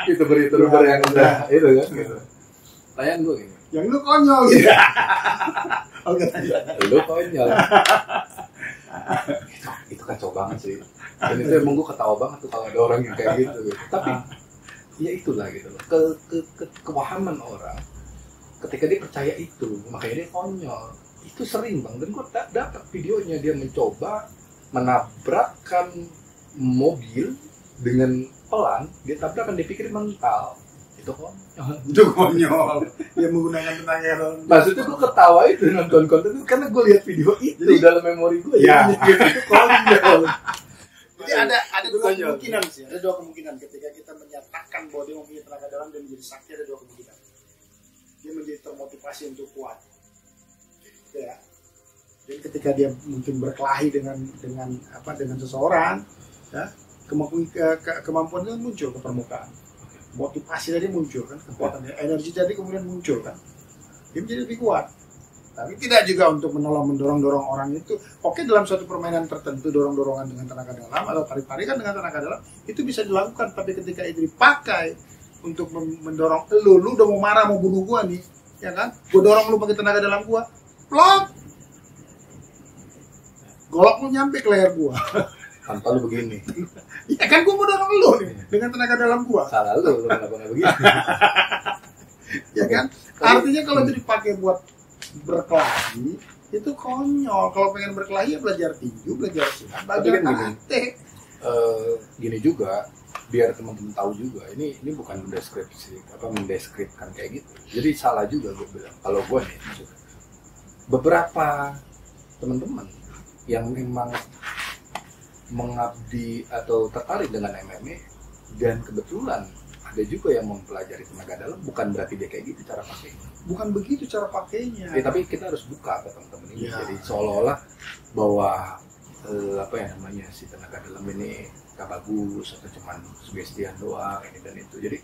youtuber yang udah itu kan gitu. Pertanyaan gue gini. Yang lu konyol gitu. Oke. Lu konyol. Itu kacau banget sih. Dan itu emang gue ketawa banget tuh kalau ada orang yang kayak gitu. Tapi ya itulah gitu loh. Kewahaman orang ketika dia percaya itu, makanya dia konyol. Itu sering bang, dan gue dapat videonya dia mencoba menabrakkan mobil dengan pelan, dia tabrakan, dia pikir mental. Itu konyol. Itu konyol. Dia menggunakan tenaga dalam. Maksudnya gue ketawa itu nonton konten itu karena gue lihat video itu. Jadi, dalam memori gue ya itu konyol. Jadi ada dua kemungkinan sih, ada dua kemungkinan ketika kita menyatakan bahwa dia mempunyai tenaga dalam dan menjadi sakti, ada dua kemungkinan. Dia menjadi termotivasi untuk kuat, ya. Dan ketika dia mungkin berkelahi dengan seseorang, ya, kemampuan itu muncul ke permukaan, motivasi tadi muncul kan, kekuatan, energi tadi kemudian muncul kan, dia menjadi lebih kuat. Tapi tidak juga untuk mendorong orang itu. Oke, dalam suatu permainan tertentu dorong-dorongan dengan tenaga dalam atau tarik-tarikan dengan tenaga dalam itu bisa dilakukan. Tapi ketika itu dipakai untuk mendorong lu udah mau marah mau bunuh gua nih, ya kan? Gua dorong lu pakai tenaga dalam gua, plok, golok lu nyampe ke leher gua. Tanpa lu begini. Ya kan gua mau dorong lu nih dengan tenaga dalam gua. Salah lu kenapa begini? Ya kan? Artinya kalau itu dipakai buat berkelahi itu konyol. Kalau pengen berkelahi ya belajar tinju, belajar silat, belajar karate. Gini juga biar teman-teman tahu juga, ini bukan mendeskripsikan kayak gitu. Jadi salah juga gue bilang. Kalau gue nih maksudnya beberapa teman-teman yang memang mengabdi atau tertarik dengan MMA dan kebetulan ada juga yang mempelajari tenaga dalam, bukan berarti dia kayak gitu cara pakainya. Bukan begitu cara pakainya. Tapi kita harus buka ke teman-teman ini. Ya. Jadi seolah-olah bahwa si tenaga dalam ini gak bagus atau cuman sugestian doang ini dan itu. Jadi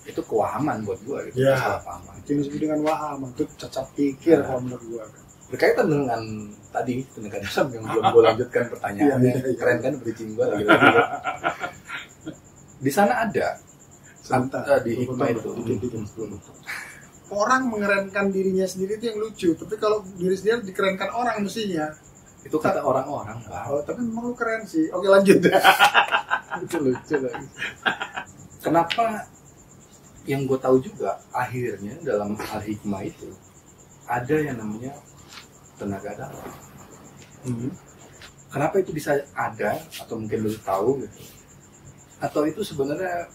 itu kewahaman buat gua gitu. Ya. Salah paham. Itu yang disebut dengan waham, itu cacat pikir kalau menurut gua. Berkaitan dengan tadi tenaga dalam yang belum gua lanjutkan pertanyaannya. Iya. Keren kan bridging gua lagi. Di sana ada di hikmah itu. Orang mengerenkan dirinya sendiri itu yang lucu, tapi kalau diri sendiri dikerenkan orang mestinya. Itu kata orang-orang. Oh, tapi memang lu keren sih. Oke, lanjut. Itu lucu lagi. Kenapa yang gue tahu juga akhirnya dalam al-hikmah itu ada yang namanya tenaga dalam. Kenapa itu bisa ada atau mungkin lu tahu gitu? Atau itu sebenarnya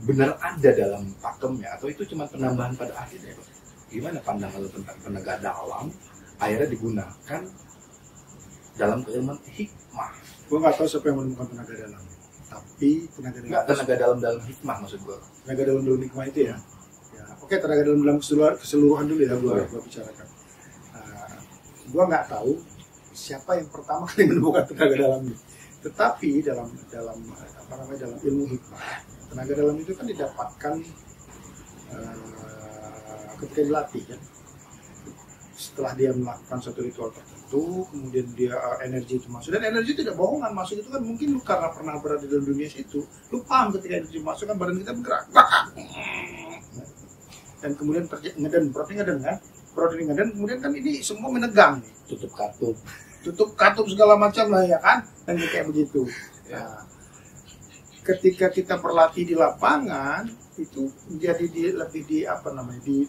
benar ada dalam pakemnya atau itu cuma penambahan pada akhirnya? Gimana pandangan lu tentang tenaga dalam akhirnya digunakan dalam keilmuan hikmah? Gue nggak tahu siapa yang menemukan tenaga dalam, tapi tenaga dalam hikmah maksud gue. Tenaga dalam hikmah itu ya. Oke, tenaga dalam keseluruhan dulu ya gue bicarakan. Gue nggak tahu siapa yang pertama kali menemukan tenaga dalam ini, tetapi dalam ilmu hikmah, tenaga dalam itu kan didapatkan ketika dilatih kan. Setelah dia melakukan suatu ritual tertentu, kemudian dia energi itu masuk, dan energi itu tidak bohongan, masuk itu kan mungkin lu karena pernah berada dalam dunia situ, lu paham ketika energi masuk kan badan kita bergerak, dan kemudian ngeden, protein ngeden, kemudian kan ini semua menegang nih, tutup katup segala macam lah ya kan, dan kayak begitu. Nah, ketika kita berlatih di lapangan itu jadi lebih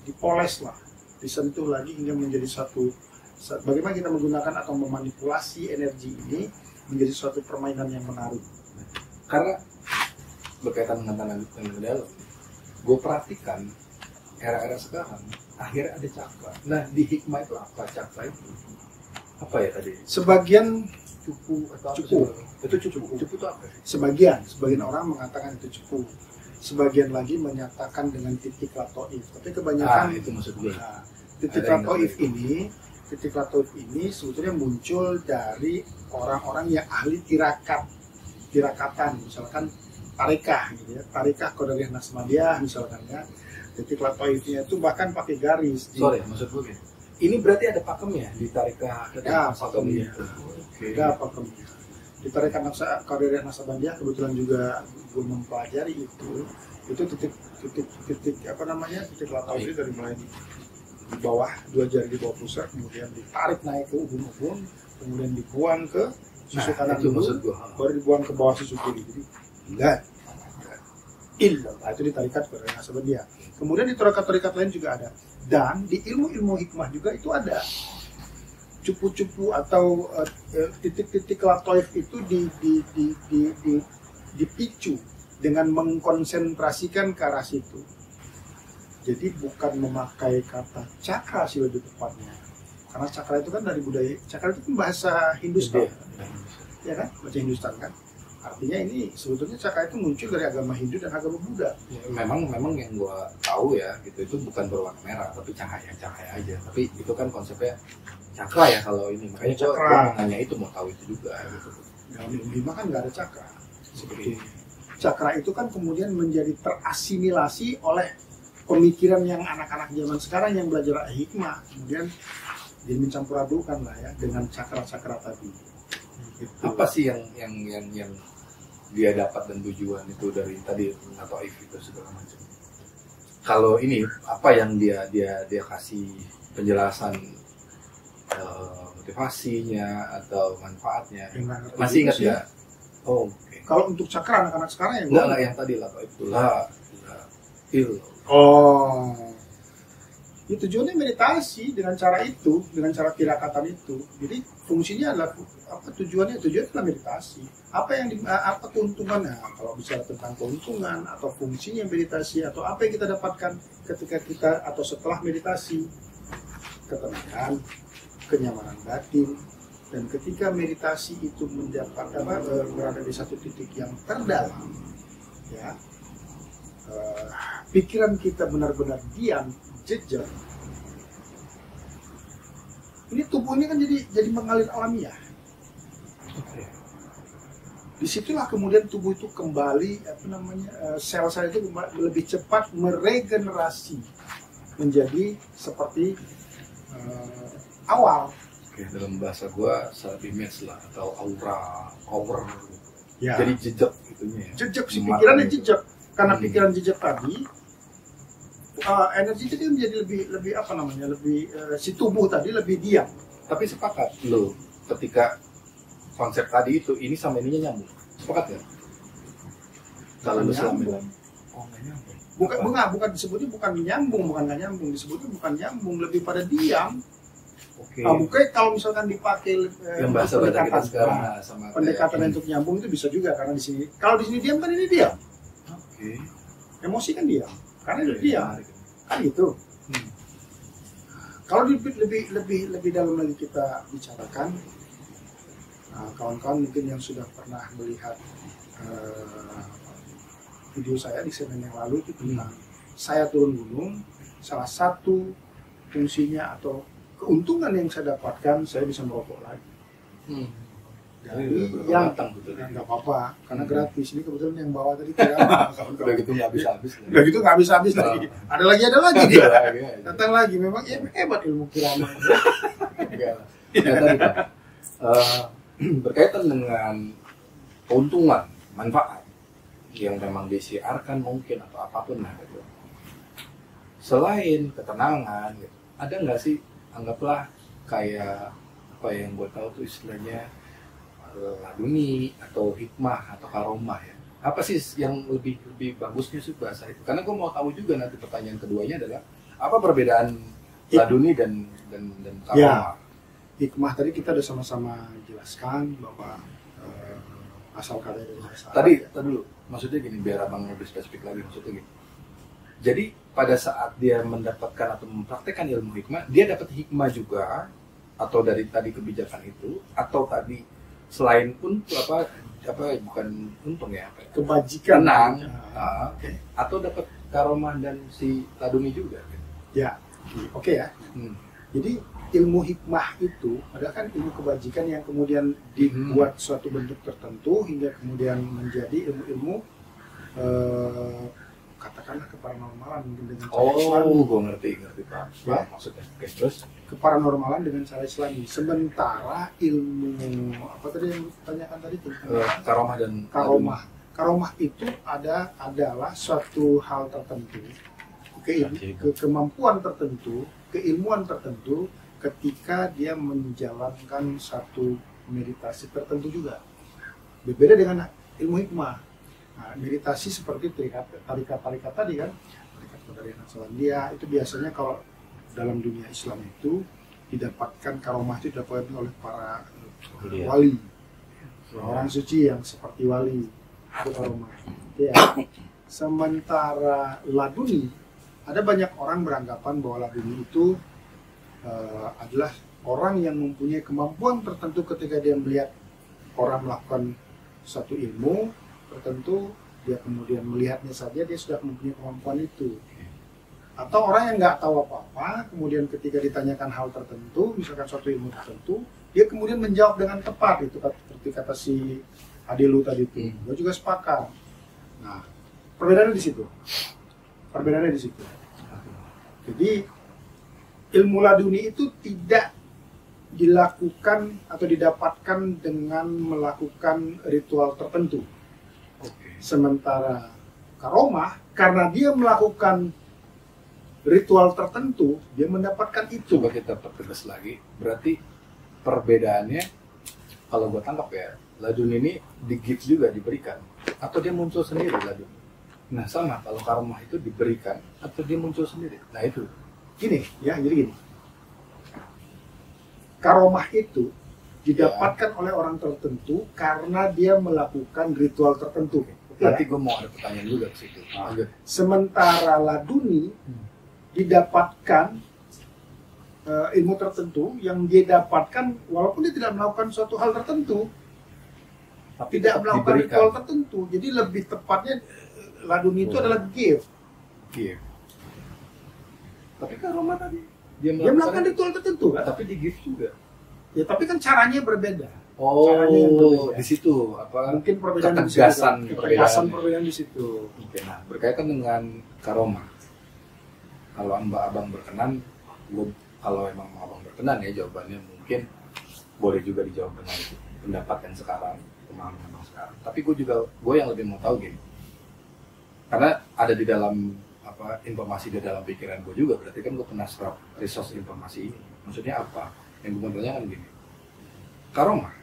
dipoles lah, disentuh lagi hingga menjadi bagaimana kita menggunakan atau memanipulasi energi ini menjadi suatu permainan yang menarik. Karena berkaitan dengan tenaga dalam, gue perhatikan era-era sekarang akhirnya ada cakra. Nah di hikmah itu apa cakra itu? Apa ya tadi? Sebagian cupu atau cupu. Itu cupu itu apa? Sebagian orang mengatakan itu cupu. Sebagian lagi menyatakan dengan titik latoif. Tapi kebanyakan itu maksud gue. Titik latoif ini sebetulnya muncul dari orang-orang yang ahli tirakatan, misalkan tarikah gitu ya. Tarikah Qadariyah Nasmadiyah misalkan ya. Titik latoifnya itu bahkan pakai garis. Sorry, maksud gue ini berarti ada pakemnya ditarik ke Ya, pakemnya. pakemnya. Ada pakemnya. Ditarik karir Naksabandia kebetulan juga gue mempelajari itu titik apa namanya, titik latausi dari mulai di bawah, 2 jari di bawah pusat, kemudian ditarik naik ke ubun-ubun, kemudian dibuang ke susu kanan dulu, baru dibuang ke bawah susu kiri. Jadi enggak illallah itu ditarikat kepada Naksabandia. Kemudian di torikat lain juga ada, dan di ilmu hikmah juga itu ada cupu-cupu atau titik-titik latoif itu dipicu dengan mengkonsentrasikan ke arah situ. Jadi bukan memakai kata cakra sih lebih tepatnya, karena cakra itu kan dari budaya, cakra itu kan bahasa Hindustan, ya kan, bahasa Hindustan kan. Artinya ini sebetulnya cakra itu muncul dari agama Hindu dan agama Buddha. Ya, memang yang gua tahu ya gitu, itu bukan berwarna merah tapi cahaya aja. Tapi itu kan konsepnya cakra ya kalau ini, makanya gua nanya itu, mau tahu itu juga gitu. Dalam ilmu hikmah kan nggak ada cakra. Seperti cakra itu kan kemudian menjadi terasimilasi oleh pemikiran yang anak-anak zaman sekarang yang belajar hikmah, kemudian jadi mencampur adukan lah ya dengan cakra-cakra tadi. Gitu. Apa sih yang dia dapat dan tujuan itu dari tadi atau itu segala macam? Kalau ini apa yang dia kasih penjelasan motivasinya atau manfaatnya? Masih ingat nggak? Oh, okay. Kalau untuk cakra anak-anak sekarang yang enggak yang tadi lah itu lah oh, ya tujuannya meditasi dengan cara itu, dengan cara tirakatan itu. Jadi fungsinya adalah apa, tujuannya adalah meditasi. Apa keuntungannya? Kalau bicara tentang keuntungan atau fungsinya meditasi, atau apa yang kita dapatkan ketika kita atau setelah meditasi, ketenangan, kenyamanan batin. Dan ketika meditasi itu berada di satu titik yang terdalam, ya, pikiran kita benar-benar diam, jejak. Ini tubuh ini kan jadi mengalir alamiah. Disitulah kemudian tubuh itu kembali sel-sel itu lebih cepat meregenerasi menjadi seperti awal. Oke, dalam bahasa gua self image lah atau aura Ya. jadi jejak itunya ya. Jejak si pikirannya jejak, karena pikiran jejak tadi energi itu menjadi lebih apa namanya, lebih si tubuh tadi lebih diam. Tapi sepakat lo ketika konsep tadi itu ini sama ininya nyambung, sepakat ya? Kalau lu selama ini nggak nyambung. Bukan disebutnya bukan nggak nyambung, disebutnya bukan nyambung, lebih pada diam. Oke. Bukan kalau misalkan dipakai yang bahasa kita sekarang sama pendekatan untuk nyambung itu bisa juga, karena di sini kalau di sini diam kan ini diam. Oke. Emosi kan diam, karena itu diam. Kan gitu. Kalau lebih dalam lagi kita bicarakan, kawan-kawan mungkin yang sudah pernah melihat video saya di semen yang lalu itu tentang saya turun gunung, salah satu fungsinya atau keuntungan yang saya dapatkan, saya bisa merokok lagi. Dari yang nggak apa-apa, karena gratis. Ini kebetulan yang bawa tadi tidak. Udah gitu nggak habis-habis. Udah gitu nggak habis-habis lagi. Ada lagi dia. Datang lagi. Memang hebat ilmu kirama. Berkaitan dengan keuntungan, manfaat yang memang disiarkan mungkin atau apapun lah gitu. Selain ketenangan, gitu, ada nggak sih, anggaplah kayak apa yang gue tahu tuh istilahnya laduni atau hikmah atau karomah ya. Apa sih yang lebih bagusnya sih bahasa itu? Karena gue mau tahu juga nanti pertanyaan keduanya adalah apa perbedaan laduni dan karomah? Ya, hikmah tadi kita udah sama-sama jelaskan bahwa asal kata dari bahasa. Tadi dulu maksudnya gini, biar abang lebih spesifik lagi, maksudnya gini. Jadi pada saat dia mendapatkan atau mempraktekkan ilmu hikmah, dia dapat hikmah juga, atau dari tadi kebijakan itu, atau tadi selain untuk apa bukan untung ya, apa? Kebajikan, tenang, atau dapat karomah dan si laduni juga. Ya, oke ya. Jadi ilmu hikmah itu adalah kan ilmu kebajikan yang kemudian dibuat suatu bentuk tertentu hingga kemudian menjadi ilmu-ilmu katakanlah keparanormalan mungkin dengan cara Islam. Oh, gue ngerti Pak. Ya. Maksudnya. Oke, terus Keparanormalan dengan cara Islami. Sementara ilmu apa tadi yang ditanyakan tadi tentang karomah dan karomah. Karomah itu adalah suatu hal tertentu, kemampuan tertentu, keilmuan tertentu ketika dia menjalankan satu meditasi tertentu juga. Berbeda dengan ilmu hikmah. Nah, meditasi seperti tarikat tadi kan, tarikat Qadariyah Naqsabandiyah itu biasanya kalau dalam dunia Islam itu didapatkan karomah itu didapatkan oleh para wali, orang suci yang seperti wali itu karomah. Ya. Sementara laduni, ada banyak orang beranggapan bahwa laduni itu adalah orang yang mempunyai kemampuan tertentu ketika dia melihat orang melakukan satu ilmu tertentu, dia kemudian melihatnya saja dia sudah mempunyai kemampuan itu. Atau orang yang nggak tahu apa-apa, kemudian ketika ditanyakan hal tertentu, misalkan suatu ilmu tertentu, dia kemudian menjawab dengan tepat, itu seperti kata si Adilu tadi itu. Gue juga sepakat. Nah, perbedaannya di situ. Jadi ilmu laduni itu tidak dilakukan atau didapatkan dengan melakukan ritual tertentu. Sementara karomah, karena dia melakukan ritual tertentu, dia mendapatkan itu. Coba kita pertegas lagi. Berarti perbedaannya, kalau gue tangkap ya, ladun ini di-gift juga diberikan, atau dia muncul sendiri ladun. Nah sama, kalau karomah itu diberikan, atau dia muncul sendiri. Nah itu. Jadi gini. Karomah itu didapatkan oleh orang tertentu karena dia melakukan ritual tertentu. Berarti gue mau ada pertanyaan juga ke situ. Sementara laduni didapatkan ilmu tertentu yang dia dapatkan walaupun dia tidak melakukan suatu hal tertentu, tapi tidak melakukan diberikan ritual tertentu. Jadi lebih tepatnya laduni itu adalah gift. Tapi karomah tadi dia melakukan ritual tertentu kan? Tapi di gift juga. Ya tapi kan caranya berbeda. Oh, caranya yang berbeda. Di situ apa? Mungkin perbedaan ketegasan di situ. Oke, nah berkaitan dengan karomah. Kalau abang berkenan, kalau emang abang berkenan ya jawabannya mungkin boleh juga dijawab dengan pendapat yang sekarang, pemahaman abang sekarang. Tapi gue yang lebih mau tahu gini, karena ada di dalam informasi di dalam pikiran gue juga, berarti kan gue pernah serap resource informasi ini. Maksudnya apa? Yang gue mau tanyakan gini, karomah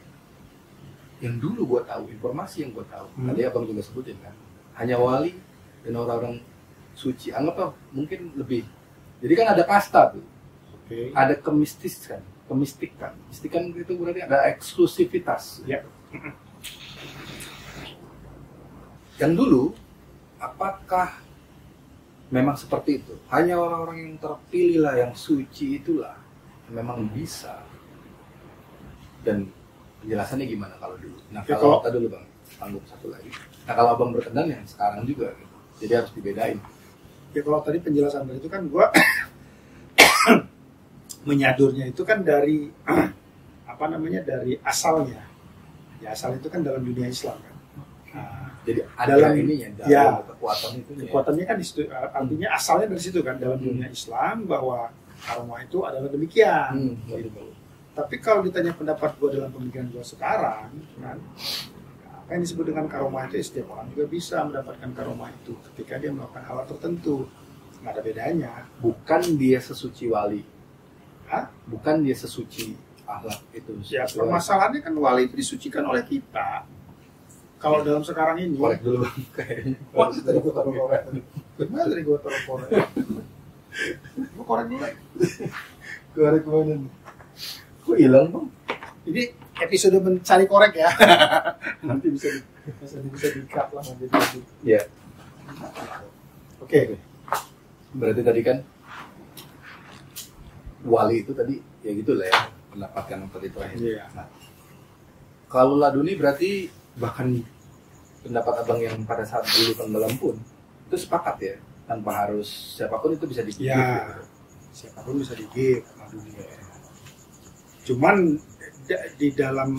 yang dulu gue tahu, informasi yang gue tahu, tadi abang juga sebutin kan, hanya wali dan orang-orang suci, anggaplah mungkin lebih. Jadi kan ada kasta tuh, ada kemistikan. Mistikan itu berarti ada eksklusivitas. Yang dulu, apakah memang seperti itu? Hanya orang-orang yang terpilih lah, yang suci itulah yang memang bisa. Dan penjelasannya gimana kalau dulu? Nah kalau tadi dulu bang, tanggup satu lagi. Nah kalau abang berkenan yang sekarang juga, gitu. Jadi harus dibedain. Ya kalau tadi penjelasan dari itu kan gua menyadurnya itu kan dari dari asalnya. Ya asal itu kan dalam dunia Islam kan. Nah, jadi ada dalam kekuatannya kan di situ, artinya asalnya dari situ kan dalam dunia Islam bahwa karomah itu adalah demikian. Tapi kalau ditanya pendapat gue dalam pemikiran gue sekarang kan, apa yang disebut dengan karomah itu setiap orang juga bisa mendapatkan karomah itu ketika dia melakukan hal tertentu, nggak ada bedanya. Bukan dia sesuci wali, bukan dia sesuci akhlak itu. Ya permasalahannya kan wali itu disucikan oleh kita. Kalau dalam sekarang ini, korek dulu kayaknya. Wah, tadi gue taruh korek. Gimana tadi gue taruh korek? Gue korek dulu. Korek mana nih? Kok hilang bang? Ini episode mencari korek ya. Nanti bisa di-cut lah nanti. Iya. Oke. Berarti tadi kan wali itu tadi ya gitulah ya, mendapatkan seperti itu aja. Iya. Nah, kalau laduni berarti bahkan pendapat abang yang pada saat dulu tenggelam pun itu sepakat ya, tanpa harus siapapun itu bisa digigit. Ya, siapapun bisa digigit laduni. Cuman di dalam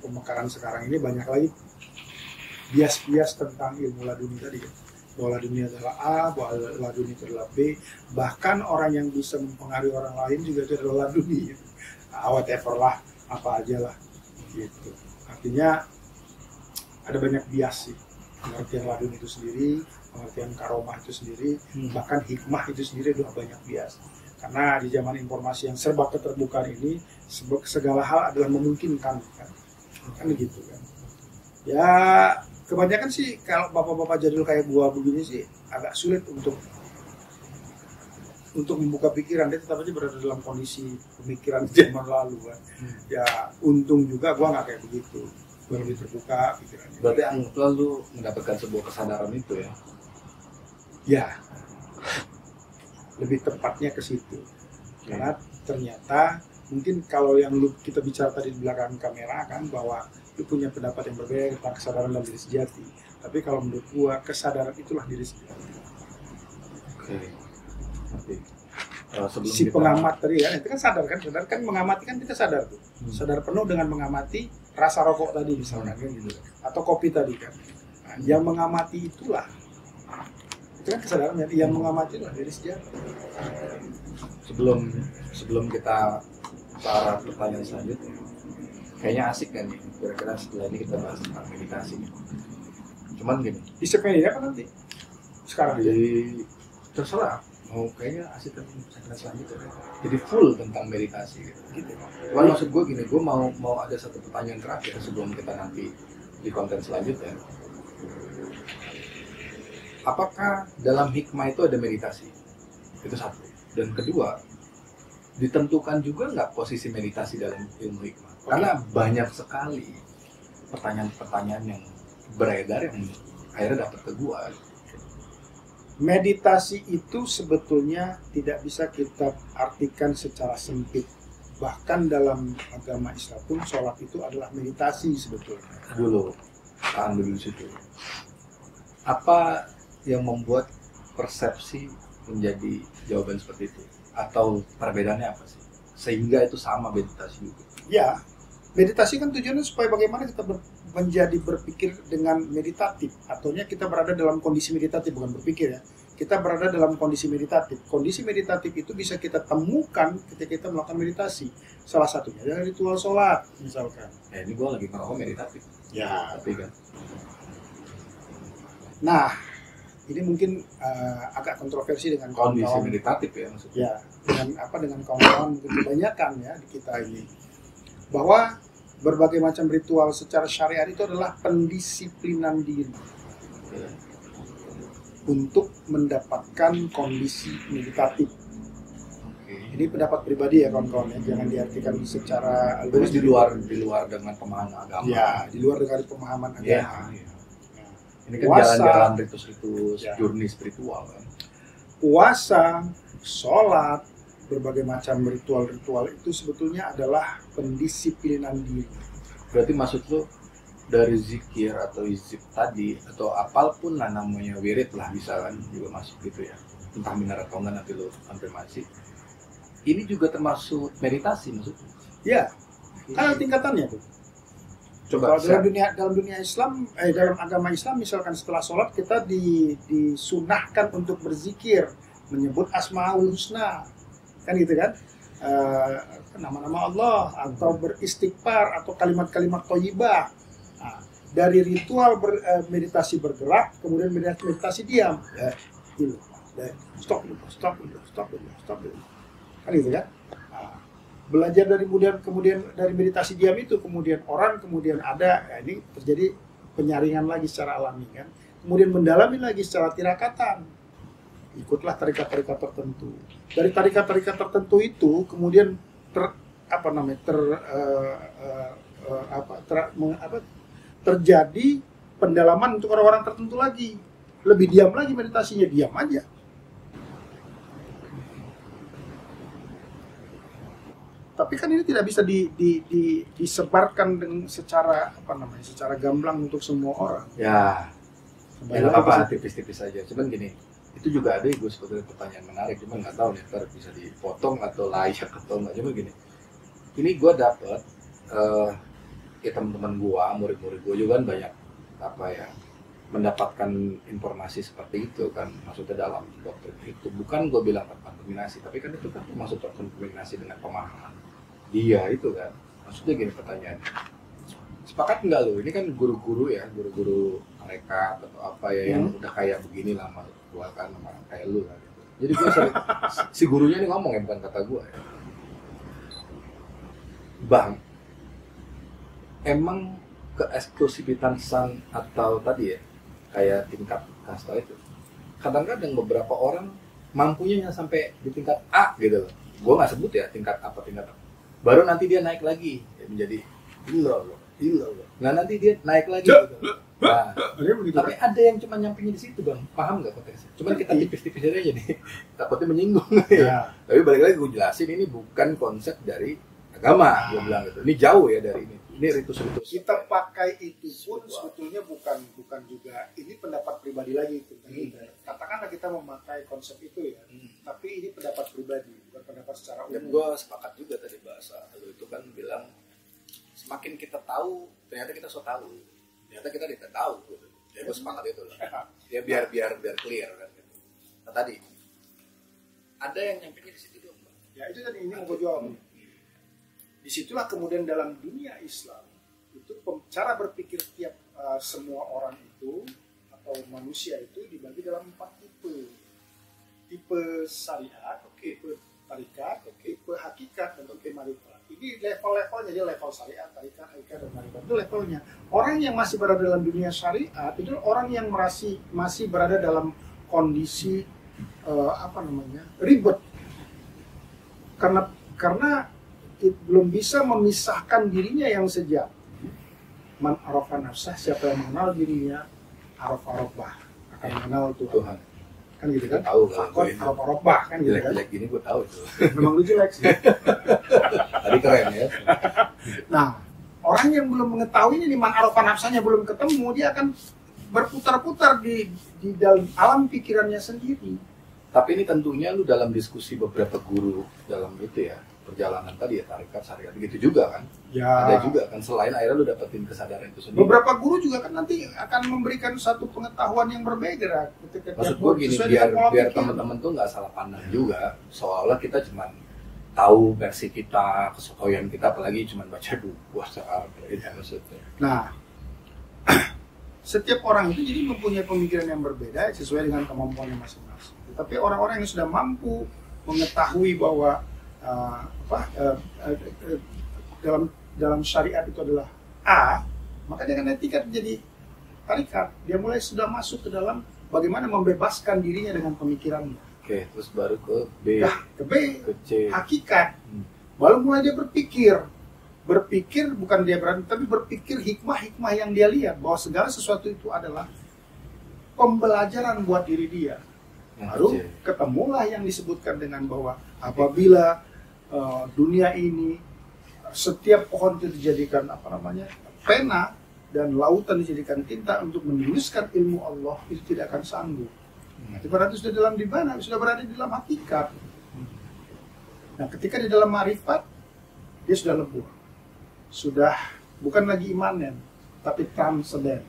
pemekaran sekarang ini banyak lagi bias-bias tentang ilmu laduni tadi. Bola dunia adalah A, bola dunia itu adalah B. Bahkan orang yang bisa mempengaruhi orang lain juga itu adalah dunia. Whatever lah, apa aja lah, gitu. Artinya ada banyak bias sih. Pengertian ladun itu sendiri, pengertian karomah itu sendiri, bahkan hikmah itu sendiri adalah banyak bias. Karena di zaman informasi yang serba keterbukaan ini, segala hal adalah memungkinkan, kan gitu kan. Ya kebanyakan sih kalau bapak-bapak jadul kayak gua begini sih agak sulit untuk membuka pikiran. Dia tetap aja berada dalam kondisi pemikiran zaman lalu kan. Ya untung juga gua nggak kayak begitu, gua lebih terbuka pikirannya. Berarti anggaplah lu mendapatkan sebuah kesadaran itu ya? Ya, lebih tepatnya ke situ. Karena ternyata mungkin kalau yang kita bicara tadi di belakang kamera kan, bahwa lu punya pendapat yang berbeda tentang kesadaran dan diri sejati. Tapi kalau menurut gua kesadaran itulah diri sejati. Oke. Nanti sebelum Si kita... pengamat tadi ya, itu kan sadar kan mengamati kan kita sadar tuh. Sadar penuh dengan mengamati rasa rokok tadi misalnya kan gitu. Atau kopi tadi kan. Nah, yang mengamati itulah, itu kan kesadaran yang mengamati itulah diri sejati. Sebelum kita ke arah pertanyaan selanjutnya, kayaknya asik kan nih, kira-kira setelah ini kita bahas tentang meditasi. Cuman gini, Di segmen ini apa nanti? Sekarang aja. jadi terserah, mau kayaknya asik kan segmen selanjutnya. Jadi full tentang meditasi gitu. Cuman maksud gue gini, gue mau ada satu pertanyaan terakhir sebelum kita nanti di konten selanjutnya. Apakah dalam hikmah itu ada meditasi? Itu satu. Dan kedua, ditentukan juga nggak posisi meditasi dalam ilmu hikmah? Karena banyak sekali pertanyaan-pertanyaan yang beredar yang akhirnya dapat ke gua. Meditasi itu sebetulnya tidak bisa kita artikan secara sempit. Bahkan dalam agama Islam pun sholat itu adalah meditasi sebetulnya. Tahan dulu di situ. Apa yang membuat persepsi menjadi jawaban seperti itu? Atau perbedaannya apa sih? Sehingga itu sama meditasi juga. Ya, meditasi kan tujuannya supaya bagaimana kita menjadi berpikir dengan meditatif. Artinya kita berada dalam kondisi meditatif, bukan berpikir ya. Kita berada dalam kondisi meditatif. Kondisi meditatif itu bisa kita temukan ketika kita melakukan meditasi. Salah satunya dari ritual sholat misalkan. Ini gue lagi ngerokok meditatif. Ya. Tapi kan. Nah, ini mungkin agak kontroversi dengan Kondisi kawan-kawan. meditatif ya maksudnya. Ya, dengan kawan-kawan mungkin kebanyakan ya di kita ini, bahwa berbagai macam ritual secara syariat itu adalah pendisiplinan diri untuk mendapatkan kondisi meditatif. Ini pendapat pribadi ya kawan-kawan ya, jangan diartikan secara Terus di luar dengan pemahaman agama. ya, di luar dari pemahaman Ya. agama. Ini kan Puasa. jalan-jalan ritus-ritus, Ya. journey spiritual kan. Puasa, sholat, berbagai macam ritual-ritual itu sebetulnya adalah pendisiplinan diri. Berarti maksud lo dari zikir atau hizib tadi atau apapun lah namanya, wirid lah bisa kan juga masuk gitu ya. Entah minat atau enggak nanti lo konfirmasi. Ini juga termasuk meditasi maksudnya. Ya, kan ada tingkatannya tuh. Coba Kalau dalam dunia Islam, dalam agama Islam misalkan setelah sholat kita disunahkan untuk berzikir, menyebut Asmaul Husna, kan gitu kan, nama-nama Allah atau beristighfar atau kalimat-kalimat thayyibah. Nah, dari ritual meditasi bergerak, kemudian meditasi diam, stop dulu, kan gitu kan. Belajar dari kemudian dari meditasi diam itu kemudian ada ini terjadi penyaringan lagi secara alami kan, kemudian mendalami lagi secara tirakatan, ikutlah tarikat-tarikat tertentu. Dari tarikat-tarikat tertentu itu kemudian terjadi pendalaman untuk orang-orang tertentu lagi, lebih diam lagi meditasinya, diam aja. Tapi kan ini tidak bisa disebarkan dengan secara secara gamblang untuk semua orang. ya nggak apa-apa, tipis-tipis aja. Cuman gini, itu juga ada gue sebetulnya pertanyaan menarik, cuma nggak tahu nih ntar bisa dipotong atau layak atau nggak. Cuma gini, ini gue dapet ya teman-teman gue, murid-murid gue juga kan banyak mendapatkan informasi seperti itu kan, maksudnya dalam doktrin itu bukan gue bilang terkontaminasi, tapi kan itu kan termasuk terkontaminasi dengan pemahaman dia itu kan. Maksudnya gini pertanyaannya, sepakat nggak lo? Ini kan guru-guru ya, guru-guru mereka atau apa ya yang udah kayak begini lama, gua kan sama kayak lu kan. Jadi gue sering, si gurunya ini ngomong ya, bukan kata gue ya. Bang, emang keeksklusifitasan atau tadi ya, kayak tingkat kasta itu, kadang-kadang beberapa orang mampunya yang sampai di tingkat A gitu loh. Gue nggak sebut ya tingkat apa, baru nanti dia naik lagi ya, menjadi gila loh. Nah nanti dia naik lagi gitu. Nah, tapi ada yang cuma nyampingnya di situ bang, paham nggak konteksnya? Cuman kita tipis-tipis aja nih, takutnya menyinggung. Ya. Tapi balik lagi gue jelasin, ini bukan konsep dari agama, gue bilang gitu. Ini jauh ya dari ini. Ini ritus-ritus. Kita pakai itu pun sebetulnya bukan juga, ini pendapat pribadi lagi itu. Katakanlah kita memakai konsep itu ya, tapi ini pendapat pribadi, bukan pendapat secara umum. Dan gue sepakat juga tadi bahasa lu itu kan bilang semakin kita tahu, ternyata kita so tahu, ternyata kita tidak tahu. Gitu. Ya gue sepakat itu lah. Ya biar clear kan. Gitu. Nah tadi ada yang nyampingnya di situ dong, bang. Ya itu tadi ini mau gue jawab. Disitulah kemudian dalam dunia Islam itu cara berpikir tiap semua orang itu atau manusia itu dibagi dalam 4 tipe syariat, tipe tarikat, tipe hakikat, dan tipe marifat. Ini level-levelnya, jadi level syariat, tarikat, hakikat, dan marifat itu levelnya. Orang yang masih berada dalam dunia syariat itu orang yang masih berada dalam kondisi ribet, karena belum bisa memisahkan dirinya yang sejati. Man arafa nafsah, siapa yang mengenal dirinya, arafa rabbah, akan mengenal Tuhan. Kan gitu kan? Tahu fakon arafa rabbah kan gitu kan? Jelek gini gue tahu itu. Memang lu jelek sih. Tadi keren ya. Nah, orang yang belum mengetahuinya nih, man arafa nafsahnya belum ketemu, dia akan berputar-putar di dalam alam pikirannya sendiri. Tapi ini tentunya lu dalam diskusi beberapa guru dalam itu ya, perjalanan tadi ya, tarikat, syariat, begitu juga kan? Ya. Ada juga kan, selain akhirnya lu dapetin kesadaran itu sendiri. Beberapa guru juga kan nanti akan memberikan satu pengetahuan yang berbeda. Maksud gue gini, biar teman-teman tuh nggak salah pandang juga, seolah kita cuma tahu versi kita, kesesuaian kita, apalagi cuma baca buku itu maksudnya. Nah, setiap orang itu jadi mempunyai pemikiran yang berbeda sesuai dengan kemampuannya masing-masing. Tapi orang-orang yang sudah mampu mengetahui bahwa dalam syariat itu adalah A, maka dia akan tingkat menjadi tarikat. Dia mulai sudah masuk ke dalam bagaimana membebaskan dirinya dengan pemikirannya. Oke, terus baru ke B, ke B, ke C, hakikat. Baru mulai dia berpikir bukan dia berani, tapi berpikir hikmah yang dia lihat bahwa segala sesuatu itu adalah pembelajaran buat diri dia. Baru ketemulah yang disebutkan dengan bahwa apabila dunia ini setiap pohon itu dijadikan pena dan lautan dijadikan tinta untuk menuliskan ilmu Allah, itu tidak akan sanggup. Berarti sudah di mana? Sudah berada di dalam hakikat. Nah, ketika di dalam marifat, dia sudah lebur. Sudah bukan lagi imanen, tapi transenden.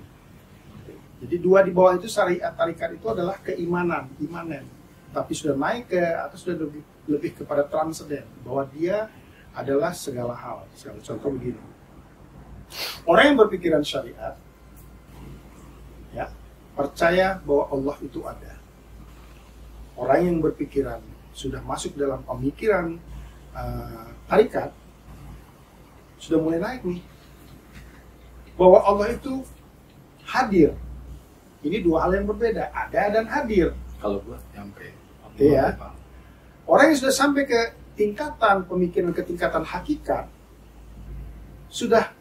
Jadi dua di bawah itu syariat tarikat itu adalah keimanan, imanen. Tapi sudah naik ke atas, sudah lebih kepada transenden, bahwa dia adalah segala hal. Contoh begini. Orang yang berpikiran syariat, ya, percaya bahwa Allah itu ada. Orang yang berpikiran sudah masuk dalam pemikiran tarikat, sudah mulai naik nih, bahwa Allah itu hadir. Ini dua hal yang berbeda, ada dan hadir. Kalau gua nyampe. Iya. Orang yang sudah sampai ke tingkatan pemikiran, ke tingkatan hakikat, sudah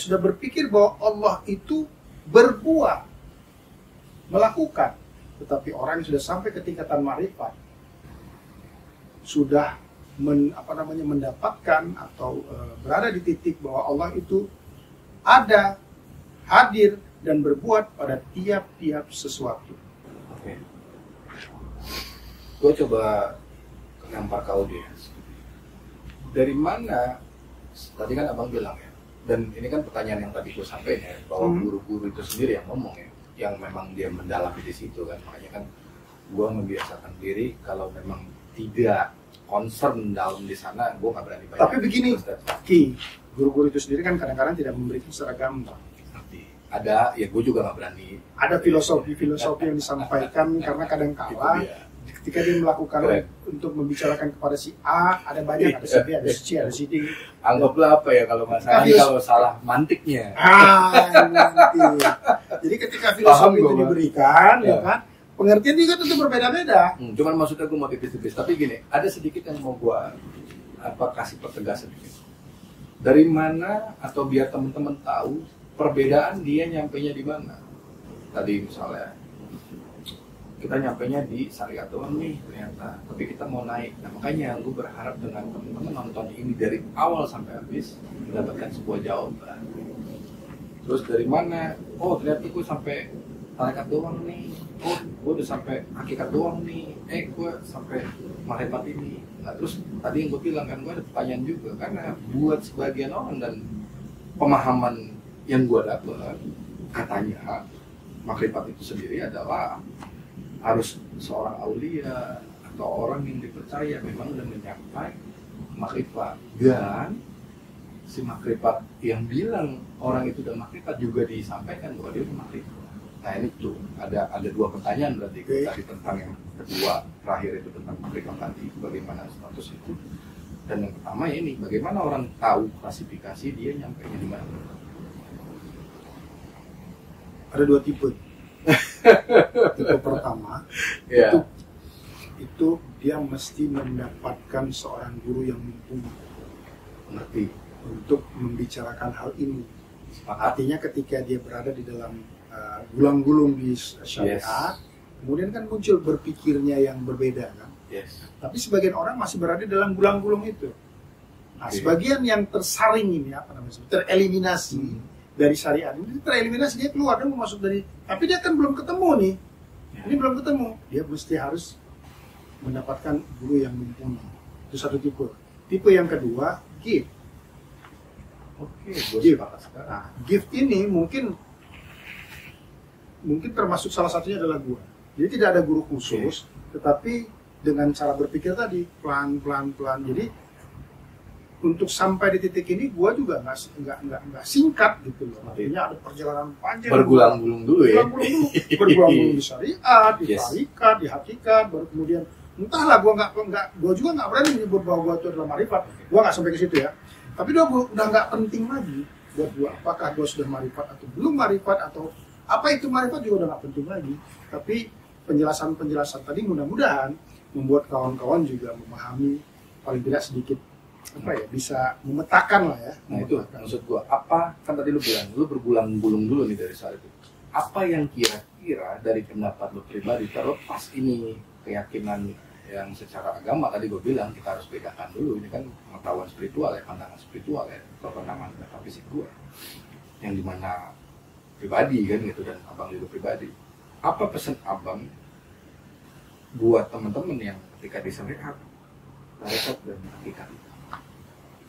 sudah berpikir bahwa Allah itu berbuat, melakukan. Tetapi orang yang sudah sampai ke tingkatan marifat, sudah mendapatkan atau berada di titik bahwa Allah itu ada, hadir, dan berbuat pada tiap-tiap sesuatu. Oke. Gue coba lempar ke audiens. Dari mana, tadi kan abang bilang ya, dan ini kan pertanyaan yang tadi gue sampaikan ya, bahwa guru-guru itu sendiri yang ngomong ya. yang memang dia mendalami di situ kan, makanya kan gue membiasakan diri kalau memang tidak concern dalam di sana, gue nggak berani banyak. Tapi begini, Ki, guru-guru itu sendiri kan kadang-kadang tidak memberikan secara gamblang. Ada, ya gue juga nggak berani. Ada filosofi yang disampaikan karena kadang-kala ketika dia melakukan untuk membicarakan kepada si A, ada banyak, ada si B, ada si C, ada si D. Anggaplah apa ya kalau masalah kalau salah mantiknya. Nanti. Jadi ketika filosofi itu diberikan, ya kan, pengertian juga tentu berbeda-beda. Cuman maksudnya gue mau tipis-tipis, tapi gini, ada sedikit yang mau gue kasih pertegasan sedikit. Dari mana atau biar teman-teman tahu perbedaan dia nyampainya di mana. Tadi misalnya kita nyampainya di syariat doang nih ternyata, tapi kita mau naik. Nah makanya gue berharap dengan teman-teman nonton ini dari awal sampai habis mendapatkan sebuah jawaban. Terus dari mana? Oh ternyata gue sampai tarekat doang nih. Oh gue udah sampai hakikat doang nih. Gue sampai marifat ini. Nah terus tadi yang gue bilang kan, gue ada pertanyaan juga, karena buat sebagian orang dan pemahaman yang gue dapat, katanya makrifat itu sendiri adalah harus seorang aulia atau orang yang dipercaya memang udah menyampai makrifat, dan si makrifat yang bilang orang itu udah makrifat juga disampaikan bahwa dia udah makrifat. Nah ini tuh ada dua pertanyaan berarti tadi tentang yang kedua terakhir itu tentang makrifat tadi, bagaimana status itu, dan yang pertama ini bagaimana orang tahu klasifikasi dia nyampainya di mana. Ada dua tipe. Tipe pertama itu dia mesti mendapatkan seorang guru yang mumpuni, ngerti, untuk membicarakan hal ini. Artinya ketika dia berada di dalam gulung-gulung di syariat, kemudian kan muncul berpikirnya yang berbeda kan. Tapi sebagian orang masih berada dalam gulung-gulung itu. Nah, sebagian yang tersaring ini tereliminasi dari syariat ini, tereliminasi, dia keluar, dia mau masuk dari, tapi dia kan belum ketemu nih. Ini belum ketemu, dia mesti harus mendapatkan guru yang mumpuni. Itu satu tipe. Tipe yang kedua, gift. Gift. Nah, gift ini mungkin termasuk salah satunya adalah gua. Jadi tidak ada guru khusus, tetapi dengan cara berpikir tadi pelan. Jadi untuk sampai di titik ini, gua juga nggak singkat gitu loh. Artinya ada perjalanan panjang. Bergulang-gulung dulu ya. Bergulang-gulung di syariat, di tarikat, di hakikat, baru kemudian entahlah, gua juga nggak berani menyebut bahwa gua itu adalah marifat. Gua nggak sampai ke situ ya. Tapi udah nggak penting lagi buat gua apakah gua sudah marifat atau belum marifat, atau apa itu marifat juga udah nggak penting lagi. Tapi penjelasan tadi mudah-mudahan membuat kawan-kawan juga memahami paling tidak sedikit bisa memetakan lah ya. Nah itu maksud gua, apa kan tadi lu bilang lu bergulang-gulung dulu nih dari soal itu. Apa yang kira-kira dari pendapat lu pribadi, terlepas ini keyakinan yang secara agama tadi gue bilang kita harus bedakan dulu, ini kan pengetahuan spiritual ya, pandangan spiritual ya, atau pandangan metafisik gue yang dimana pribadi kan gitu, dan abang juga pribadi. Apa pesan abang buat teman-teman yang ketika di syariat, tarekat dan hakikat,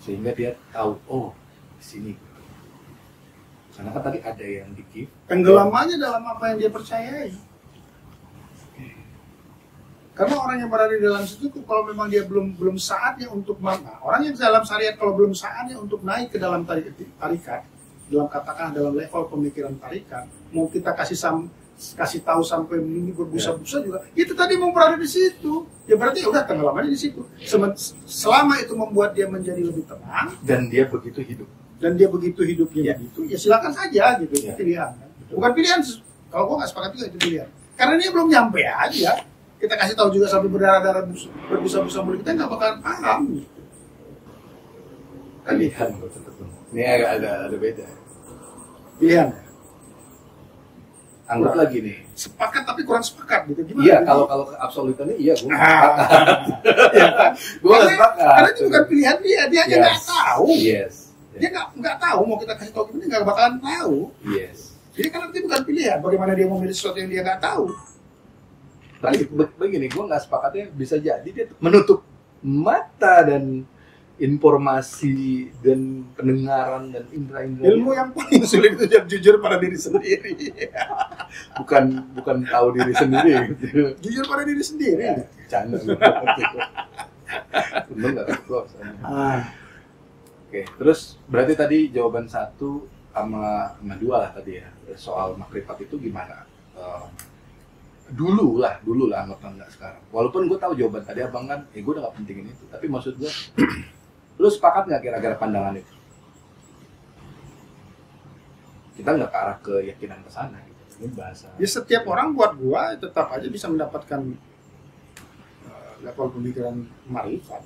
sehingga dia tahu, oh di sini. Karena kan tadi ada yang dikip. Tenggelamannya dalam apa yang dia percayai. Karena orang yang berada di dalam situ, kalau memang dia belum saatnya untuk orang yang dalam syariat kalau belum saatnya untuk naik ke dalam tarikat, dalam katakan dalam level pemikiran tarikat, mau kita kasih tahu sampai ini berbusa-busa juga, itu tadi mau berada di situ, ya berarti udah tenggelamannya di situ. Selama itu membuat dia menjadi lebih tenang dan dia begitu hidup. Dan dia begitu hidupnya begitu, ya silakan saja gitu, pilihan. Bukan pilihan, kalau gua nggak sepakat juga itu pilihan. Karena dia belum nyampe aja. Kita kasih tahu juga sampai berdarah-darah berbusa-busa mulut, kita nggak bakalan paham. Pilihan, ini agak ada beda. Pilihan. Anggap lagi nih. Sepakat tapi kurang sepakat gitu. Gimana? Iya, kalau absolutannya iya gue sepakat. Gue sepakat. Karena itu bukan pilihan dia aja nggak tahu. Yes. Dia nggak tahu, mau kita kasih tahu gimana nggak bakalan tahu. Yes. Jadi kan itu bukan pilihan. Bagaimana dia memilih sesuatu yang dia nggak tahu? Tapi begini, gue nggak sepakatnya bisa jadi dia menutup mata dan informasi dan pendengaran dan indera-indera. Ilmu yang paling sulit itu jujur pada diri sendiri. bukan tahu diri sendiri gitu. Jujur pada diri sendiri. Canda. Bener nggak? Oke, terus berarti tadi jawaban 1 sama 2 lah tadi ya, soal makrifat itu gimana? Dulu lah nggak sekarang. Walaupun gue tahu jawaban tadi abang kan, gue udah nggak pentingin itu. Tapi maksud gue, lu sepakat nggak kira-kira pandangan itu? Kita nggak ke arah keyakinan ke sana gitu. Ini bahasa. Ya setiap orang buat gua tetap aja bisa mendapatkan level pemikiran marifat.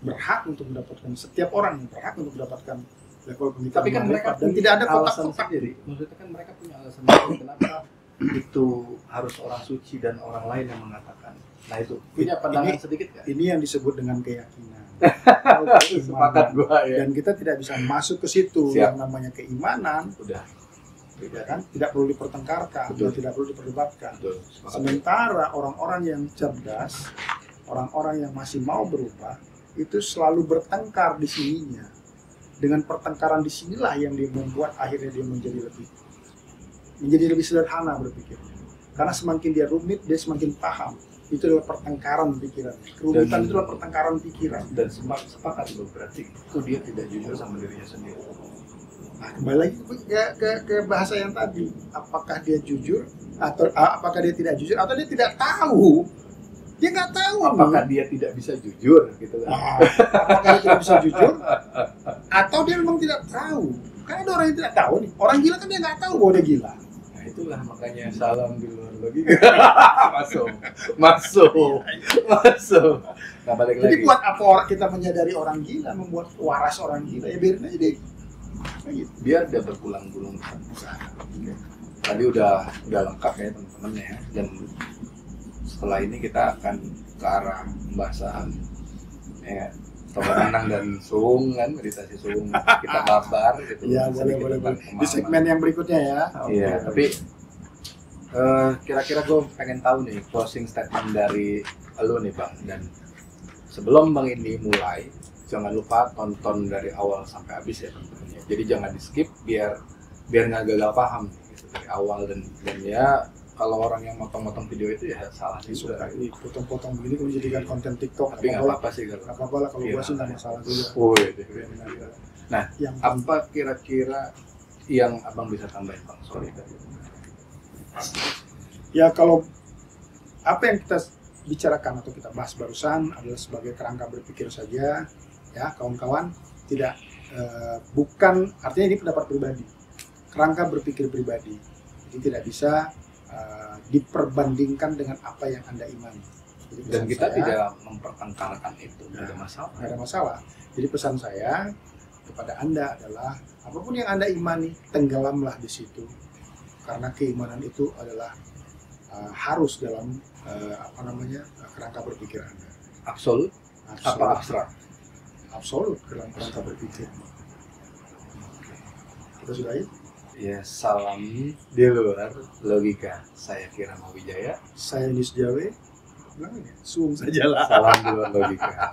Berhak untuk mendapatkan, setiap orang berhak untuk mendapatkan level pemikiran Tapi kan mereka marifat. Dan tidak ada alasan kotak-kotak. sendiri. Maksudnya kan mereka punya alasan sendiri kenapa itu harus orang suci dan orang lain yang mengatakan. Nah itu punya pandangan sedikit nggak? Ini yang disebut dengan keyakinan. Sepakat gua ya. Dan kita tidak bisa masuk ke situ. Siap. Yang namanya keimanan. Udah. Ya kan? Tidak perlu dipertengkarkan. Betul. Dan tidak perlu diperdebatkan. Betul. Sepakat. Sementara orang-orang yang cerdas, orang-orang yang masih mau berubah, itu selalu bertengkar di sininya. Dengan pertengkaran di sinilah yang dia membuat akhirnya dia menjadi lebih sederhana berpikirnya. Karena semakin dia rumit, dia semakin paham. Itu adalah pertengkaran pikiran. Kerumitan itu adalah pertengkaran pikiran. Dan sepakat loh, berarti itu dia tidak jujur sama dirinya sendiri. Nah, kembali lagi ke bahasa yang tadi. Apakah dia jujur atau apakah dia tidak jujur atau dia tidak tahu? Dia nggak tahu. Apakah dia tidak bisa jujur gitu kan? Nah, apakah dia tidak bisa jujur atau dia memang tidak tahu? Kan ada orang yang tidak tahu nih. Orang gila kan dia nggak tahu bahwa dia gila. Nah itulah makanya salam di luar logika. masuk. Nah balik Jadi lagi. buat apa orang kita menyadari orang gila, membuat waras orang gila? Ya biarin aja deh. Kayak gitu. Biar dia berpulang-pulang ke sana. Tadi udah lengkap ya teman-teman ya. Dan setelah ini kita akan ke arah pembahasan ya, Tomenang dan Sung kan, meditasi Sung kita babar gitu. Ya boleh. Di segmen yang berikutnya ya. Iya, tapi kira-kira gue pengen tahu nih closing statement dari lo nih Bang. Dan sebelum Bang ini mulai, jangan lupa tonton dari awal sampai habis ya teman-teman. Jadi jangan di skip biar nggak gagal paham gitu dari awal dan ya. Kalau orang yang motong-motong video itu ya salah juga. Suka ini potong-potong begini kalau dijadikan konten TikTok. Tapi nggak apa-apa sih kalau. Nggak apa-apa lah kalau gua sih nggak masalah juga. Nah, yang Apa kira-kira yang abang bisa tambahin Bang? Sorry. ya kalau apa yang kita bicarakan atau kita bahas barusan adalah sebagai kerangka berpikir saja, ya kawan-kawan. Tidak bukan artinya ini pendapat pribadi, kerangka berpikir pribadi. Jadi tidak bisa diperbandingkan dengan apa yang Anda imani. Jadi Dan pesan kita saya, tidak mempertentangkan itu, tidak ada masalah. nggak ada masalah. Jadi pesan saya kepada Anda adalah apapun yang Anda imani, tenggelamlah di situ. Karena keimanan itu adalah harus dalam kerangka berpikir Anda. Absolut? Apa abstrak? Absolut dalam kerangka berpikir. Kita sudahi. Ya, salam di luar logika. Saya Kirama Wijaya. Saya Nis Jawe. Bilang ya, Sung sajalah. Salam di luar logika.